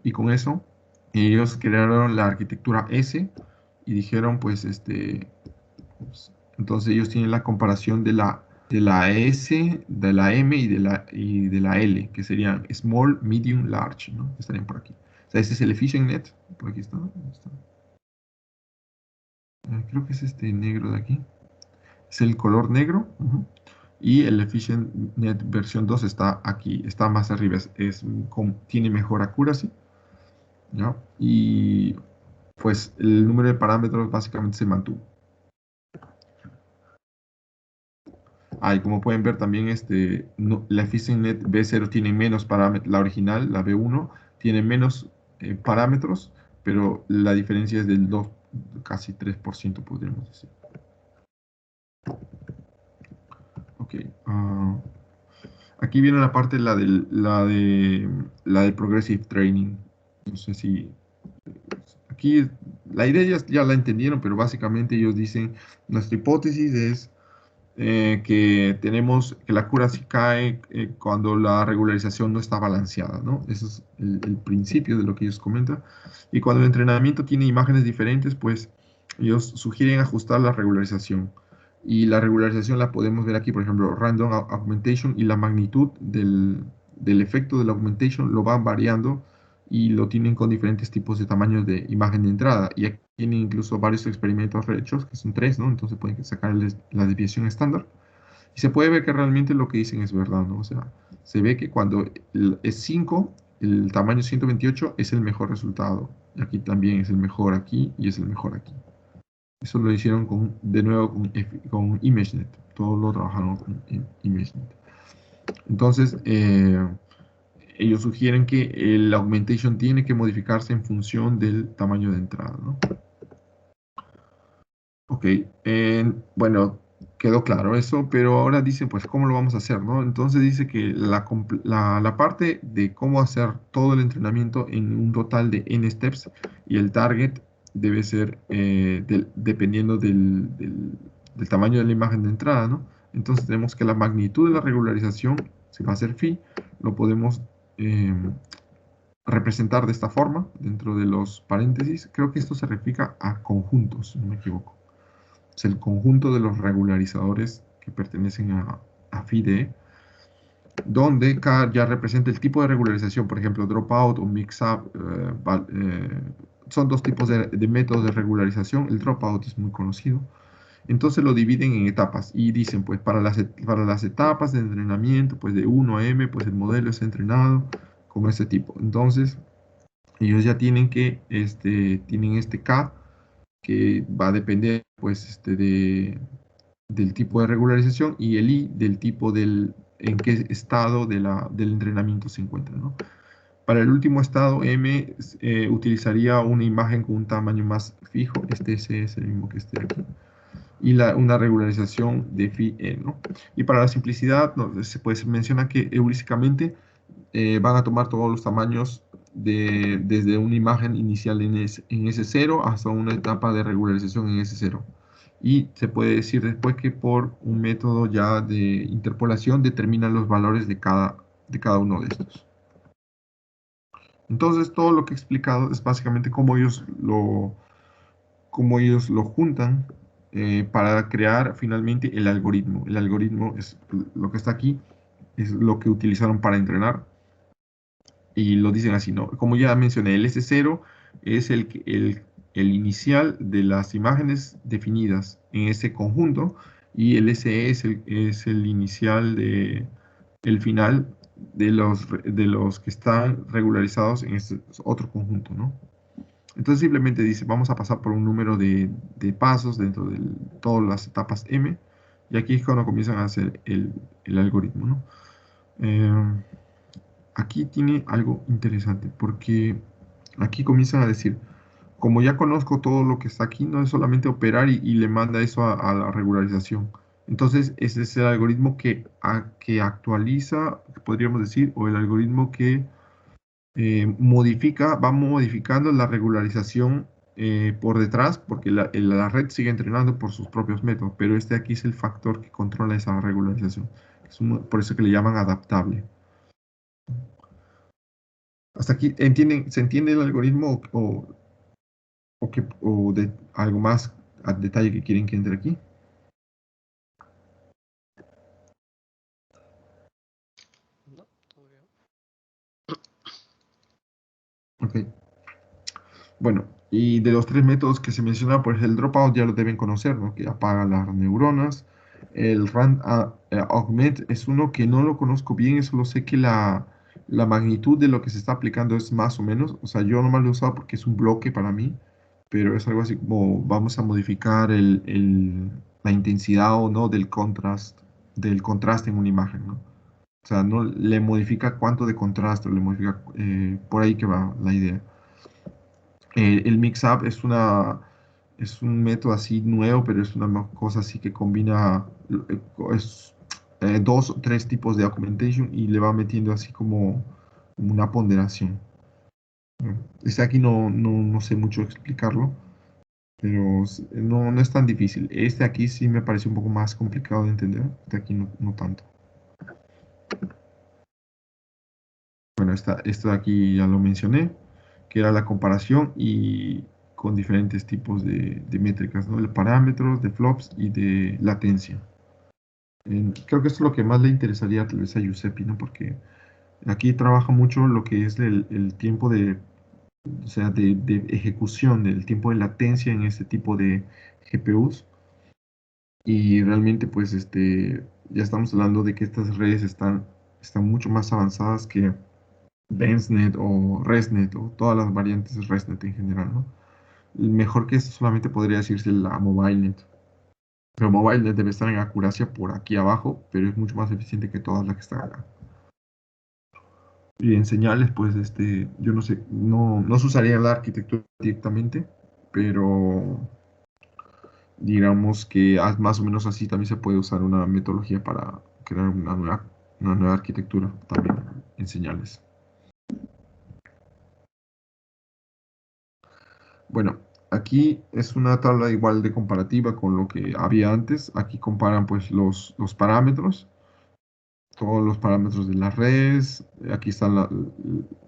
Speaker 1: Y con eso, ellos crearon la arquitectura S y dijeron, pues, ups, entonces ellos tienen la comparación de la S, de la M y de la L, que serían small, medium, large, ¿no? Estarían por aquí. O sea, este es el efficient net, por aquí está. ¿Dónde está? Creo que es este negro de aquí. Es el color negro. Y el efficient net versión 2 está aquí, está más arriba, tiene mejor accuracy, ¿ya? Y pues el número de parámetros básicamente se mantuvo. Y como pueden ver también la EfficientNet B0 tiene menos parámetros, la original, la B1, tiene menos parámetros, pero la diferencia es del 2, casi 3% podríamos decir. Ok. Aquí viene la parte, la de Progressive Training. No sé si aquí la idea ya la entendieron, pero básicamente ellos dicen, nuestra hipótesis es que tenemos que la accuracy cae cuando la regularización no está balanceada, ¿no? Ese es el principio de lo que ellos comentan. Y cuando el entrenamiento tiene imágenes diferentes, pues ellos sugieren ajustar la regularización. Y la regularización la podemos ver aquí, por ejemplo, random augmentation y la magnitud del efecto de la augmentation lo van variando y lo tienen con diferentes tipos de tamaños de imagen de entrada. Y aquí tienen incluso varios experimentos hechos, que son tres, ¿no? Entonces pueden sacar la desviación estándar. Y se puede ver que realmente lo que dicen es verdad, ¿no? O sea, se ve que cuando es 5, el tamaño 128 es el mejor resultado. Y aquí también es el mejor aquí y es el mejor aquí. Eso lo hicieron de nuevo con ImageNet. Todos lo trabajaron con ImageNet. Entonces, ellos sugieren que el augmentation tiene que modificarse en función del tamaño de entrada, ¿no? Ok, bueno, quedó claro eso, pero ahora dice, pues, ¿cómo lo vamos a hacer, no? Entonces dice que la parte de cómo hacer todo el entrenamiento en un total de n steps y el target debe ser dependiendo del tamaño de la imagen de entrada, ¿no? Entonces tenemos que la magnitud de la regularización, si va a ser phi, lo podemos representar de esta forma, dentro de los paréntesis. Creo que esto se refiere a conjuntos, si no me equivoco. Es el conjunto de los regularizadores que pertenecen a FIDE, donde cada ya representa el tipo de regularización, por ejemplo, dropout o mix-up. Son dos tipos de métodos de regularización. El dropout es muy conocido. Entonces lo dividen en etapas y dicen, pues para las etapas de entrenamiento, pues de 1 a M, pues el modelo es entrenado con este tipo. Entonces ellos ya tienen este K que va a depender pues del tipo de regularización y el I del tipo en qué estado del entrenamiento se encuentra, ¿no? Para el último estado, M utilizaría una imagen con un tamaño más fijo, ese es el mismo que este de aquí, y una regularización de phi E, ¿no? Y para la simplicidad, no, se menciona que heurísticamente van a tomar todos los tamaños desde una imagen inicial en S0 hasta una etapa de regularización en S0. Y se puede decir después que por un método ya de interpolación determinan los valores de cada uno de estos. Entonces todo lo que he explicado es básicamente cómo ellos lo juntan para crear finalmente el algoritmo. El algoritmo es lo que está aquí, es lo que utilizaron para entrenar. Y lo dicen así, ¿no? Como ya mencioné, el S0 es el inicial de las imágenes definidas en ese conjunto y el SE es el inicial el final de los que están regularizados en este otro conjunto, ¿no? Entonces simplemente dice, vamos a pasar por un número de pasos dentro de todas las etapas M, y aquí es cuando comienzan a hacer el algoritmo, ¿no? Aquí tiene algo interesante, porque aquí comienzan a decir, como ya conozco todo lo que está aquí, no es solamente operar y le manda eso a la regularización. Entonces, ese es el algoritmo que actualiza, podríamos decir, o el algoritmo que va modificando la regularización por detrás, porque la red sigue entrenando por sus propios métodos, pero este aquí es el factor que controla esa regularización. Por eso que le llaman adaptable. Hasta aquí, ¿se entiende el algoritmo o de algo más a detalle que quieren que entre aquí?
Speaker 3: No, todo bien.
Speaker 1: Ok. Bueno, y de los tres métodos que se mencionaron, pues el dropout ya lo deben conocer, ¿no? Que apaga las neuronas. El augment es uno que no lo conozco bien, solo sé que la magnitud de lo que se está aplicando es más o menos. O sea, yo nomás lo he usado porque es un bloque para mí, pero es algo así como vamos a modificar la intensidad o no del contraste en una imagen, ¿no? O sea, no le modifica cuánto de contraste, le modifica por ahí que va la idea. El mix-up es un método así nuevo, pero es una cosa así que combina es, dos o tres tipos de augmentation y le va metiendo así como una ponderación. Este aquí no sé mucho explicarlo, pero no es tan difícil. Este aquí sí me parece un poco más complicado de entender. Este aquí no tanto. Bueno, esto de aquí ya lo mencioné, que era la comparación y con diferentes tipos de métricas, ¿no? De parámetros, de flops y de latencia. Creo que esto es lo que más le interesaría tal vez a Giuseppe, ¿no? Porque aquí trabaja mucho lo que es el tiempo o sea, de ejecución, el tiempo de latencia en este tipo de GPUs. Y realmente, pues, ya estamos hablando de que estas redes están mucho más avanzadas que DenseNet o ResNet o todas las variantes de ResNet en general, ¿no? Mejor que esto solamente podría decirse la MobileNet. Pero MobileNet debe estar en acuracia por aquí abajo, pero es mucho más eficiente que todas las que están acá. Y en señales, pues, yo no sé, no se usaría la arquitectura directamente, pero digamos que más o menos así también se puede usar una metodología para crear una nueva arquitectura también en señales. Bueno, aquí es una tabla igual de comparativa con lo que había antes. Aquí comparan pues los parámetros, todos los parámetros de las redes. Aquí están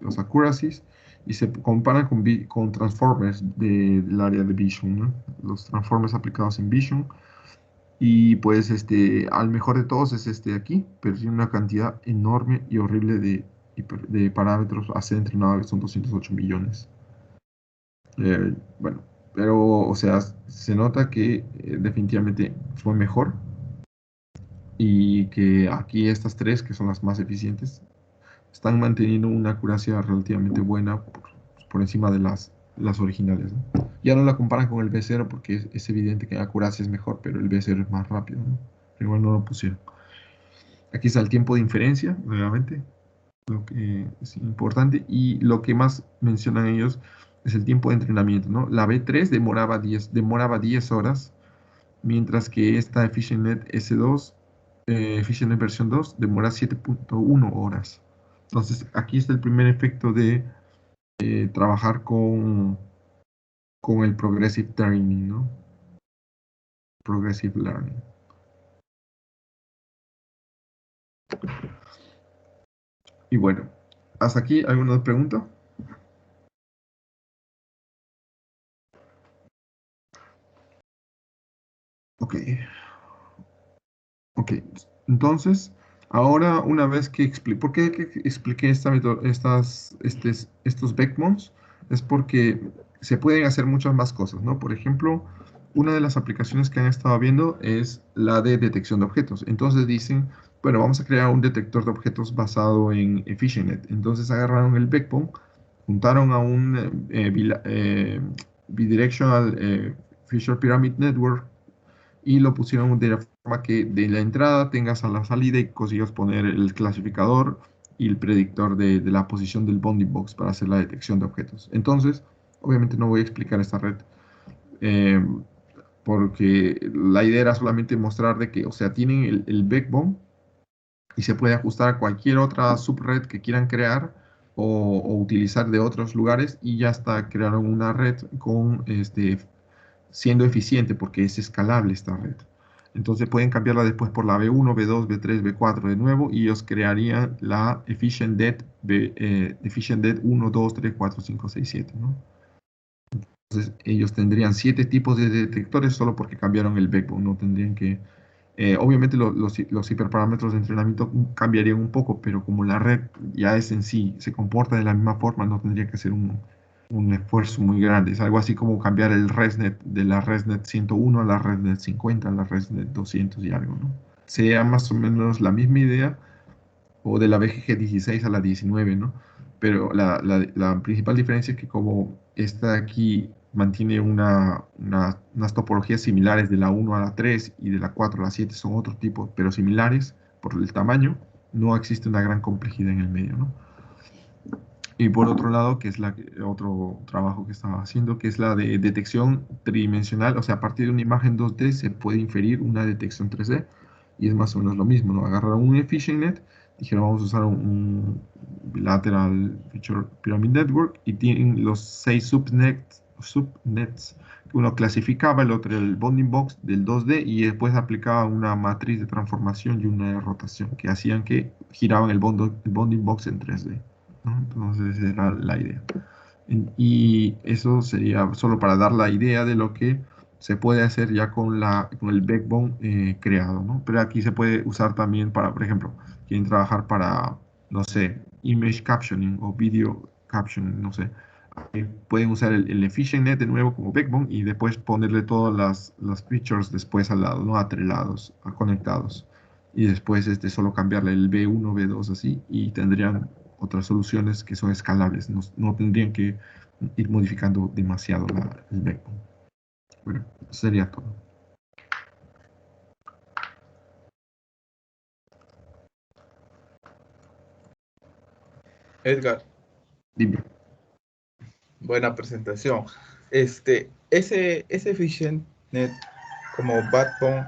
Speaker 1: los accuracies y se comparan con transformers del área de Vision, ¿no? Los transformers aplicados en Vision. Y pues al mejor de todos es este de aquí, pero tiene una cantidad enorme y horrible de parámetros a ser entrenado, que son 208 millones. Bueno, pero, o sea, se nota que definitivamente fue mejor y que aquí estas tres, que son las más eficientes, están manteniendo una acuracia relativamente buena por encima de las originales, ¿no? Ya no la comparan con el B0 porque es evidente que la acuracia es mejor, pero el B0 es más rápido, ¿no? Pero igual no lo pusieron. Aquí está el tiempo de inferencia, nuevamente, lo que es importante. Y lo que más mencionan ellos es el tiempo de entrenamiento, ¿no? La B3 demoraba 10 horas, mientras que esta EfficientNet S2, EfficientNet versión 2, demora 7.1 horas. Entonces, aquí está el primer efecto de trabajar con el Progressive Learning, ¿no? Progressive Learning. Y bueno, ¿hasta aquí alguna pregunta? Ok. Ok, entonces, ahora una vez que expliqué, ¿por qué que expliqué estos backbones? Es porque se pueden hacer muchas más cosas, ¿no? Por ejemplo, una de las aplicaciones que han estado viendo es la de detección de objetos. Entonces dicen, bueno, vamos a crear un detector de objetos basado en EfficientNet. Entonces agarraron el backbone, juntaron a un bidirectional Fisher Pyramid Network y lo pusieron de la forma que de la entrada tengas a la salida y consigas poner el clasificador y el predictor de la posición del bounding box para hacer la detección de objetos. Entonces, obviamente no voy a explicar esta red eh, porque la idea era solamente mostrar de que, o sea, tienen el backbone y se puede ajustar a cualquier otra subred que quieran crear o utilizar de otros lugares y ya está, crearon una red con siendo eficiente porque es escalable esta red. Entonces pueden cambiarla después por la B1, B2, B3, B4 de nuevo y ellos crearían la EfficientDet 1, 2, 3, 4, 5, 6, 7, ¿no? Entonces ellos tendrían 7 tipos de detectores solo porque cambiaron el backbone, no tendrían que... obviamente los hiperparámetros de entrenamiento cambiarían un poco, pero como la red ya es en sí, se comporta de la misma forma, no tendría que ser un esfuerzo muy grande. Es algo así como cambiar el ResNet de la ResNet 101 a la ResNet 50, a la ResNet 200 y algo, ¿no? Sería más o menos la misma idea, o de la BGG 16 a la 19, ¿no? Pero la principal diferencia es que como esta aquí mantiene unas topologías similares de la 1 a la 3 y de la 4 a la 7 son otro tipo, pero similares por el tamaño, no existe una gran complejidad en el medio, ¿no? Y por otro lado, que es otro trabajo que estaba haciendo, que es la de detección tridimensional, o sea, a partir de una imagen 2D se puede inferir una detección 3D, y es más o menos lo mismo, ¿no? Agarraron un EfficientNet, dijeron vamos a usar un Bilateral Feature Pyramid Network, y tienen los 6 subnets Uno clasificaba, el otro el bounding box del 2D y después aplicaba una matriz de transformación y una de rotación que hacían que giraban el bounding box en 3D, ¿no? Entonces esa era la idea. Y eso sería solo para dar la idea de lo que se puede hacer ya con el backbone creado, ¿no? Pero aquí se puede usar también para, por ejemplo, quieren trabajar para, no sé, image captioning o video captioning, no sé. Pueden usar el EfficientNet de nuevo como backbone y después ponerle todas las features después al lado, ¿no? Atrelados, conectados. Y después solo cambiarle el B1, B2 así y tendrían otras soluciones que son escalables. No, no tendrían que ir modificando demasiado el backbone. Bueno, sería todo.
Speaker 2: Edgar,
Speaker 1: Dime.
Speaker 2: buena presentación. Ese EfficientNet como backbone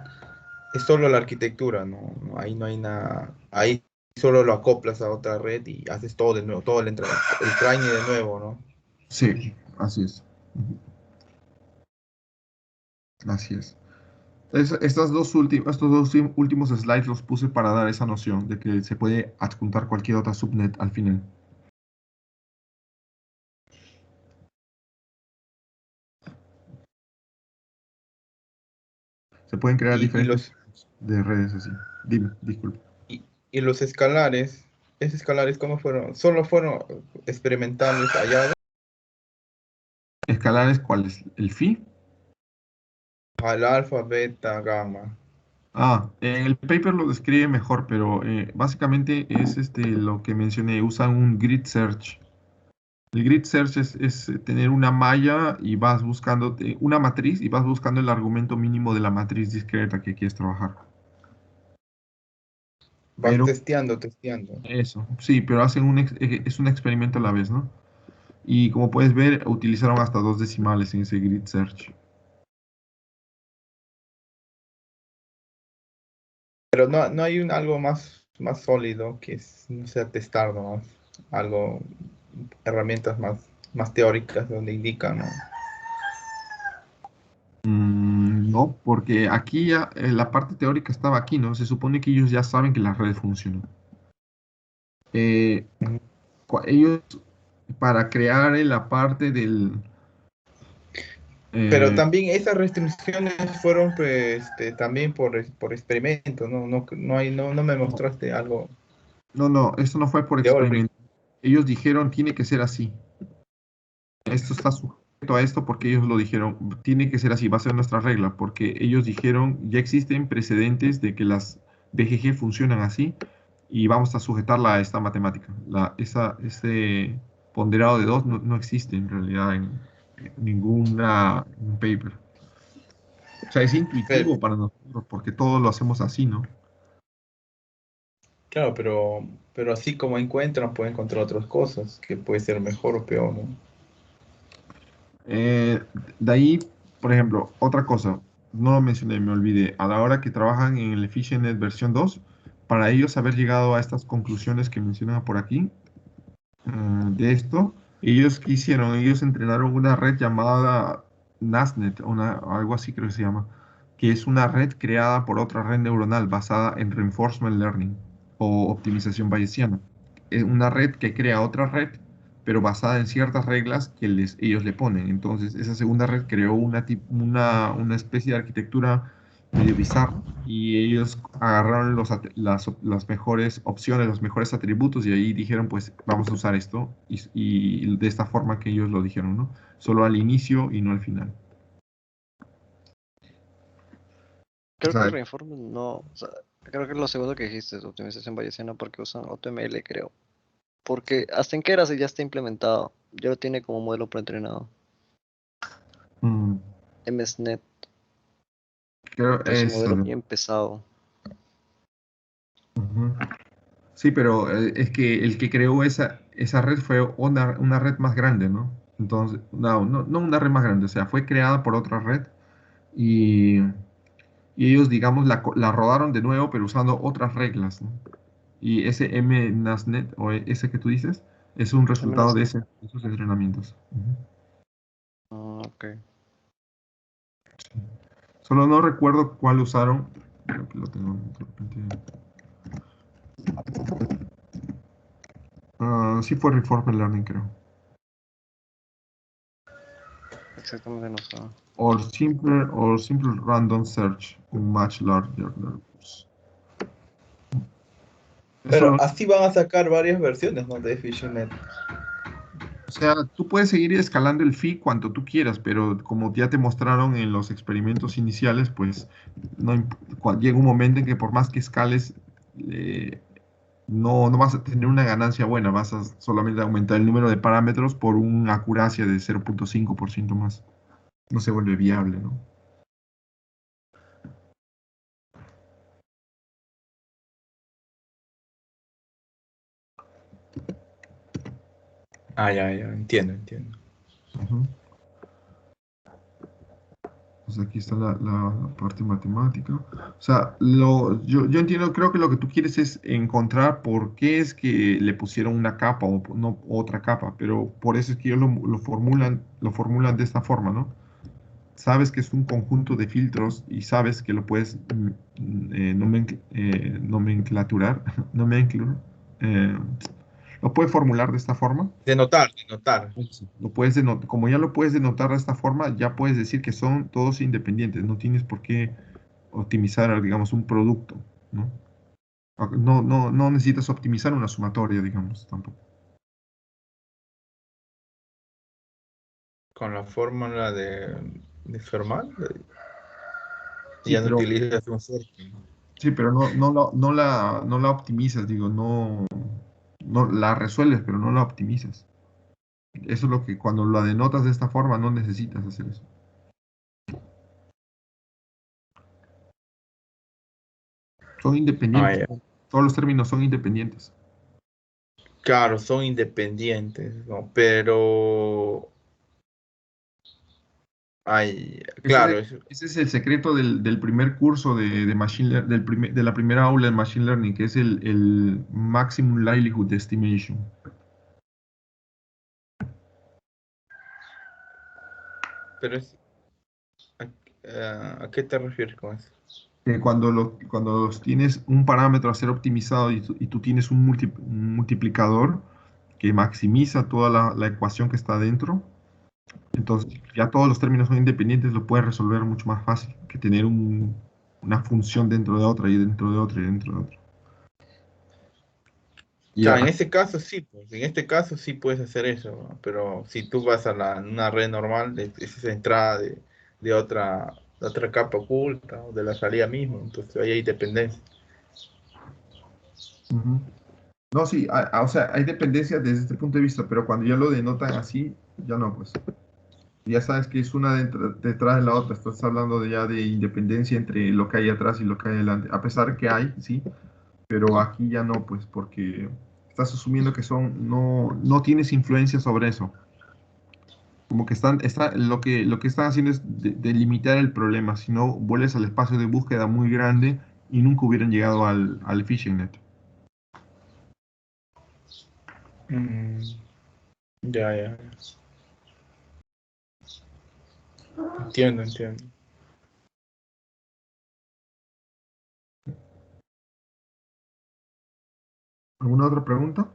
Speaker 2: es solo la arquitectura, ¿no? Ahí no hay nada. Ahí solo lo acoplas a otra red y haces todo de nuevo, todo el trying de nuevo, ¿no?
Speaker 1: Sí, así es. Ujú. Así es. Estos dos últimos slides los puse para dar esa noción de que se puede adjuntar cualquier otra subnet al final. Se pueden crear
Speaker 2: Y, y
Speaker 1: diferentes
Speaker 2: los,
Speaker 1: tipos de redes así. Dime, disculpe.
Speaker 2: y los escalares, ¿esos escalares cómo fueron? ¿Solo fueron experimentales allá
Speaker 1: ¿Escalares cuáles? ¿El phi?
Speaker 2: al alfa, beta, gamma?
Speaker 1: En el paper lo describe mejor, pero básicamente es lo que mencioné, usan un grid search. El grid search es tener una malla y vas buscando una matriz y vas buscando el argumento mínimo de la matriz discreta que quieres trabajar.
Speaker 2: Vas
Speaker 1: Pero
Speaker 2: testeando.
Speaker 1: eso, sí, pero hacen es un experimento a la vez, ¿no? Y como puedes ver, utilizaron hasta dos decimales en ese grid search.
Speaker 2: Pero no hay algo más sólido que no sea testar nomás. Algo, herramientas más teóricas donde indican, ¿no?
Speaker 1: No, porque aquí ya la parte teórica estaba aquí, ¿no? Se supone que ellos ya saben que las redes funcionan. Eh, Ellos, para crear la parte del...
Speaker 2: Pero
Speaker 1: eh,
Speaker 2: también esas restricciones fueron pues, también por experimentos, ¿no? No me mostraste algo
Speaker 1: no, esto no fue por
Speaker 2: teórico.
Speaker 1: experimento. Ellos dijeron, tiene que ser así. Esto está sujeto a esto porque ellos lo dijeron, tiene que ser así, va a ser nuestra regla, porque ellos dijeron, ya existen precedentes de que las BGG funcionan así y vamos a sujetarla a esta matemática. Ese ponderado de 2 no existe en realidad en ninguna en un paper. O sea, es
Speaker 2: Pero,
Speaker 1: intuitivo para nosotros porque todos lo hacemos así, ¿no?
Speaker 2: claro, pero así como encuentran, pueden encontrar otras cosas que puede ser mejor o peor, ¿no?
Speaker 1: Eh, de ahí, por ejemplo, otra cosa, no lo mencioné, me olvidé, a la hora que trabajan en el EfficientNet versión 2, para ellos haber llegado a estas conclusiones que mencionan por aquí, de esto, ellos qué hicieron, ellos entrenaron una red llamada NASNet, algo así creo que se llama, que es una red creada por otra red neuronal basada en reinforcement learning o optimización bayesiana. Es una red que crea otra red, pero basada en ciertas reglas que ellos le ponen. Entonces, esa segunda red creó una especie de arquitectura medio bizarra y ellos agarraron las mejores opciones, los mejores atributos y ahí dijeron, pues vamos a usar esto y de esta forma que ellos lo dijeron, ¿no? Solo al inicio y no al final. O
Speaker 3: Creo que
Speaker 1: sea,
Speaker 3: Reinforcement no. O sea, creo que es lo segundo que dijiste, es optimización bayesiana, porque usan AutoML, creo. Porque hasta en Keras ya está implementado. Ya lo tiene como modelo preentrenado.
Speaker 1: mm,
Speaker 3: MSNet,
Speaker 1: creo
Speaker 3: pero es un
Speaker 1: eso.
Speaker 3: modelo bien pesado.
Speaker 1: Ujú. Sí, pero es que el que creó esa red fue una red más grande, ¿no? Entonces, no una red más grande, o sea, fue creada por otra red y, y ellos, digamos, la rodaron de nuevo, pero usando otras reglas, ¿no? Y ese MNASNet, o ese que tú dices, es un resultado de
Speaker 3: MNSNet.
Speaker 1: esos entrenamientos. Ujú.
Speaker 3: Ah, ok.
Speaker 1: Solo no recuerdo cuál usaron. Creo que lo tengo de repente. Sí fue Reinforcement Learning, creo.
Speaker 3: Exactamente no sé.
Speaker 1: Or simple random search in much larger numbers.
Speaker 2: Pero
Speaker 1: Eso,
Speaker 2: así van a sacar varias versiones, ¿no? De FishNet.
Speaker 1: o sea, tú puedes seguir escalando el phi cuanto tú quieras, pero como ya te mostraron en los experimentos iniciales, pues llega un momento en que por más que escales, no vas a tener una ganancia buena, vas a solamente aumentar el número de parámetros por una acuracia de 0.5% más. No se vuelve viable, ¿no?
Speaker 2: Ah, ya, entiendo.
Speaker 1: Ujú. Pues aquí está la parte matemática. O sea, yo entiendo, creo que lo que tú quieres es encontrar por qué es que le pusieron una capa o no otra capa, pero por eso es que ellos lo formulan de esta forma, ¿no? Sabes que es un conjunto de filtros y sabes que lo puedes nomenclaturar, eh, lo puedes formular de esta forma.
Speaker 2: De notar.
Speaker 1: Como ya lo puedes denotar de esta forma, ya puedes decir que son todos independientes, no tienes por qué optimizar, digamos, un producto, ¿no? No necesitas optimizar una sumatoria, digamos, tampoco.
Speaker 2: Con la fórmula de Fermat,
Speaker 1: Sí,
Speaker 2: ya no
Speaker 1: pero,
Speaker 2: utilizas un sorting.
Speaker 1: sí, pero no la optimizas, digo, no la resuelves, pero no la optimizas. Eso es lo que cuando la denotas de esta forma no necesitas hacer eso. Son
Speaker 2: Ah,
Speaker 1: independientes,
Speaker 2: ya.
Speaker 1: todos los términos son independientes.
Speaker 2: Claro, son independientes, ¿no? Pero, ay,
Speaker 1: Ese es el,
Speaker 2: claro,
Speaker 1: ese es el secreto del primer curso de Machine de la primera aula de Machine Learning, que es el Maximum Likelihood Estimation.
Speaker 2: pero ¿a qué te refieres con eso?
Speaker 1: Que cuando tienes un parámetro a ser optimizado y tú tienes un multiplicador que maximiza toda la ecuación que está dentro, entonces ya todos los términos son independientes, lo puedes resolver mucho más fácil que tener una función dentro de otra y dentro de otra y dentro de otra. Y
Speaker 2: Claro, en este caso sí, pues, en este caso sí puedes hacer eso, ¿no? Pero si tú vas a una red normal, es esa entrada de otra capa oculta o de la salida misma, entonces ahí hay dependencia.
Speaker 1: ujú. No, sí, o sea, hay dependencia desde este punto de vista, pero cuando ya lo denotan así, ya no, pues. Ya sabes que es una detrás de la otra. Estás hablando ya de independencia entre lo que hay atrás y lo que hay adelante. A pesar que hay, sí, pero aquí ya no, pues, porque estás asumiendo que no tienes influencia sobre eso. Como que lo que están haciendo es delimitar el problema. Si no, vuelves al espacio de búsqueda muy grande y nunca hubieran llegado al phishing net.
Speaker 2: Mm, ya. Entiendo.
Speaker 1: ¿Alguna otra pregunta?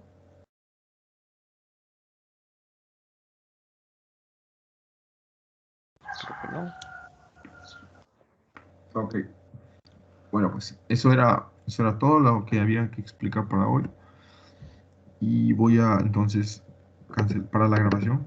Speaker 3: Creo que no.
Speaker 1: Ok. Bueno, pues eso era todo lo que había que explicar para hoy. Y voy a entonces parar la grabación.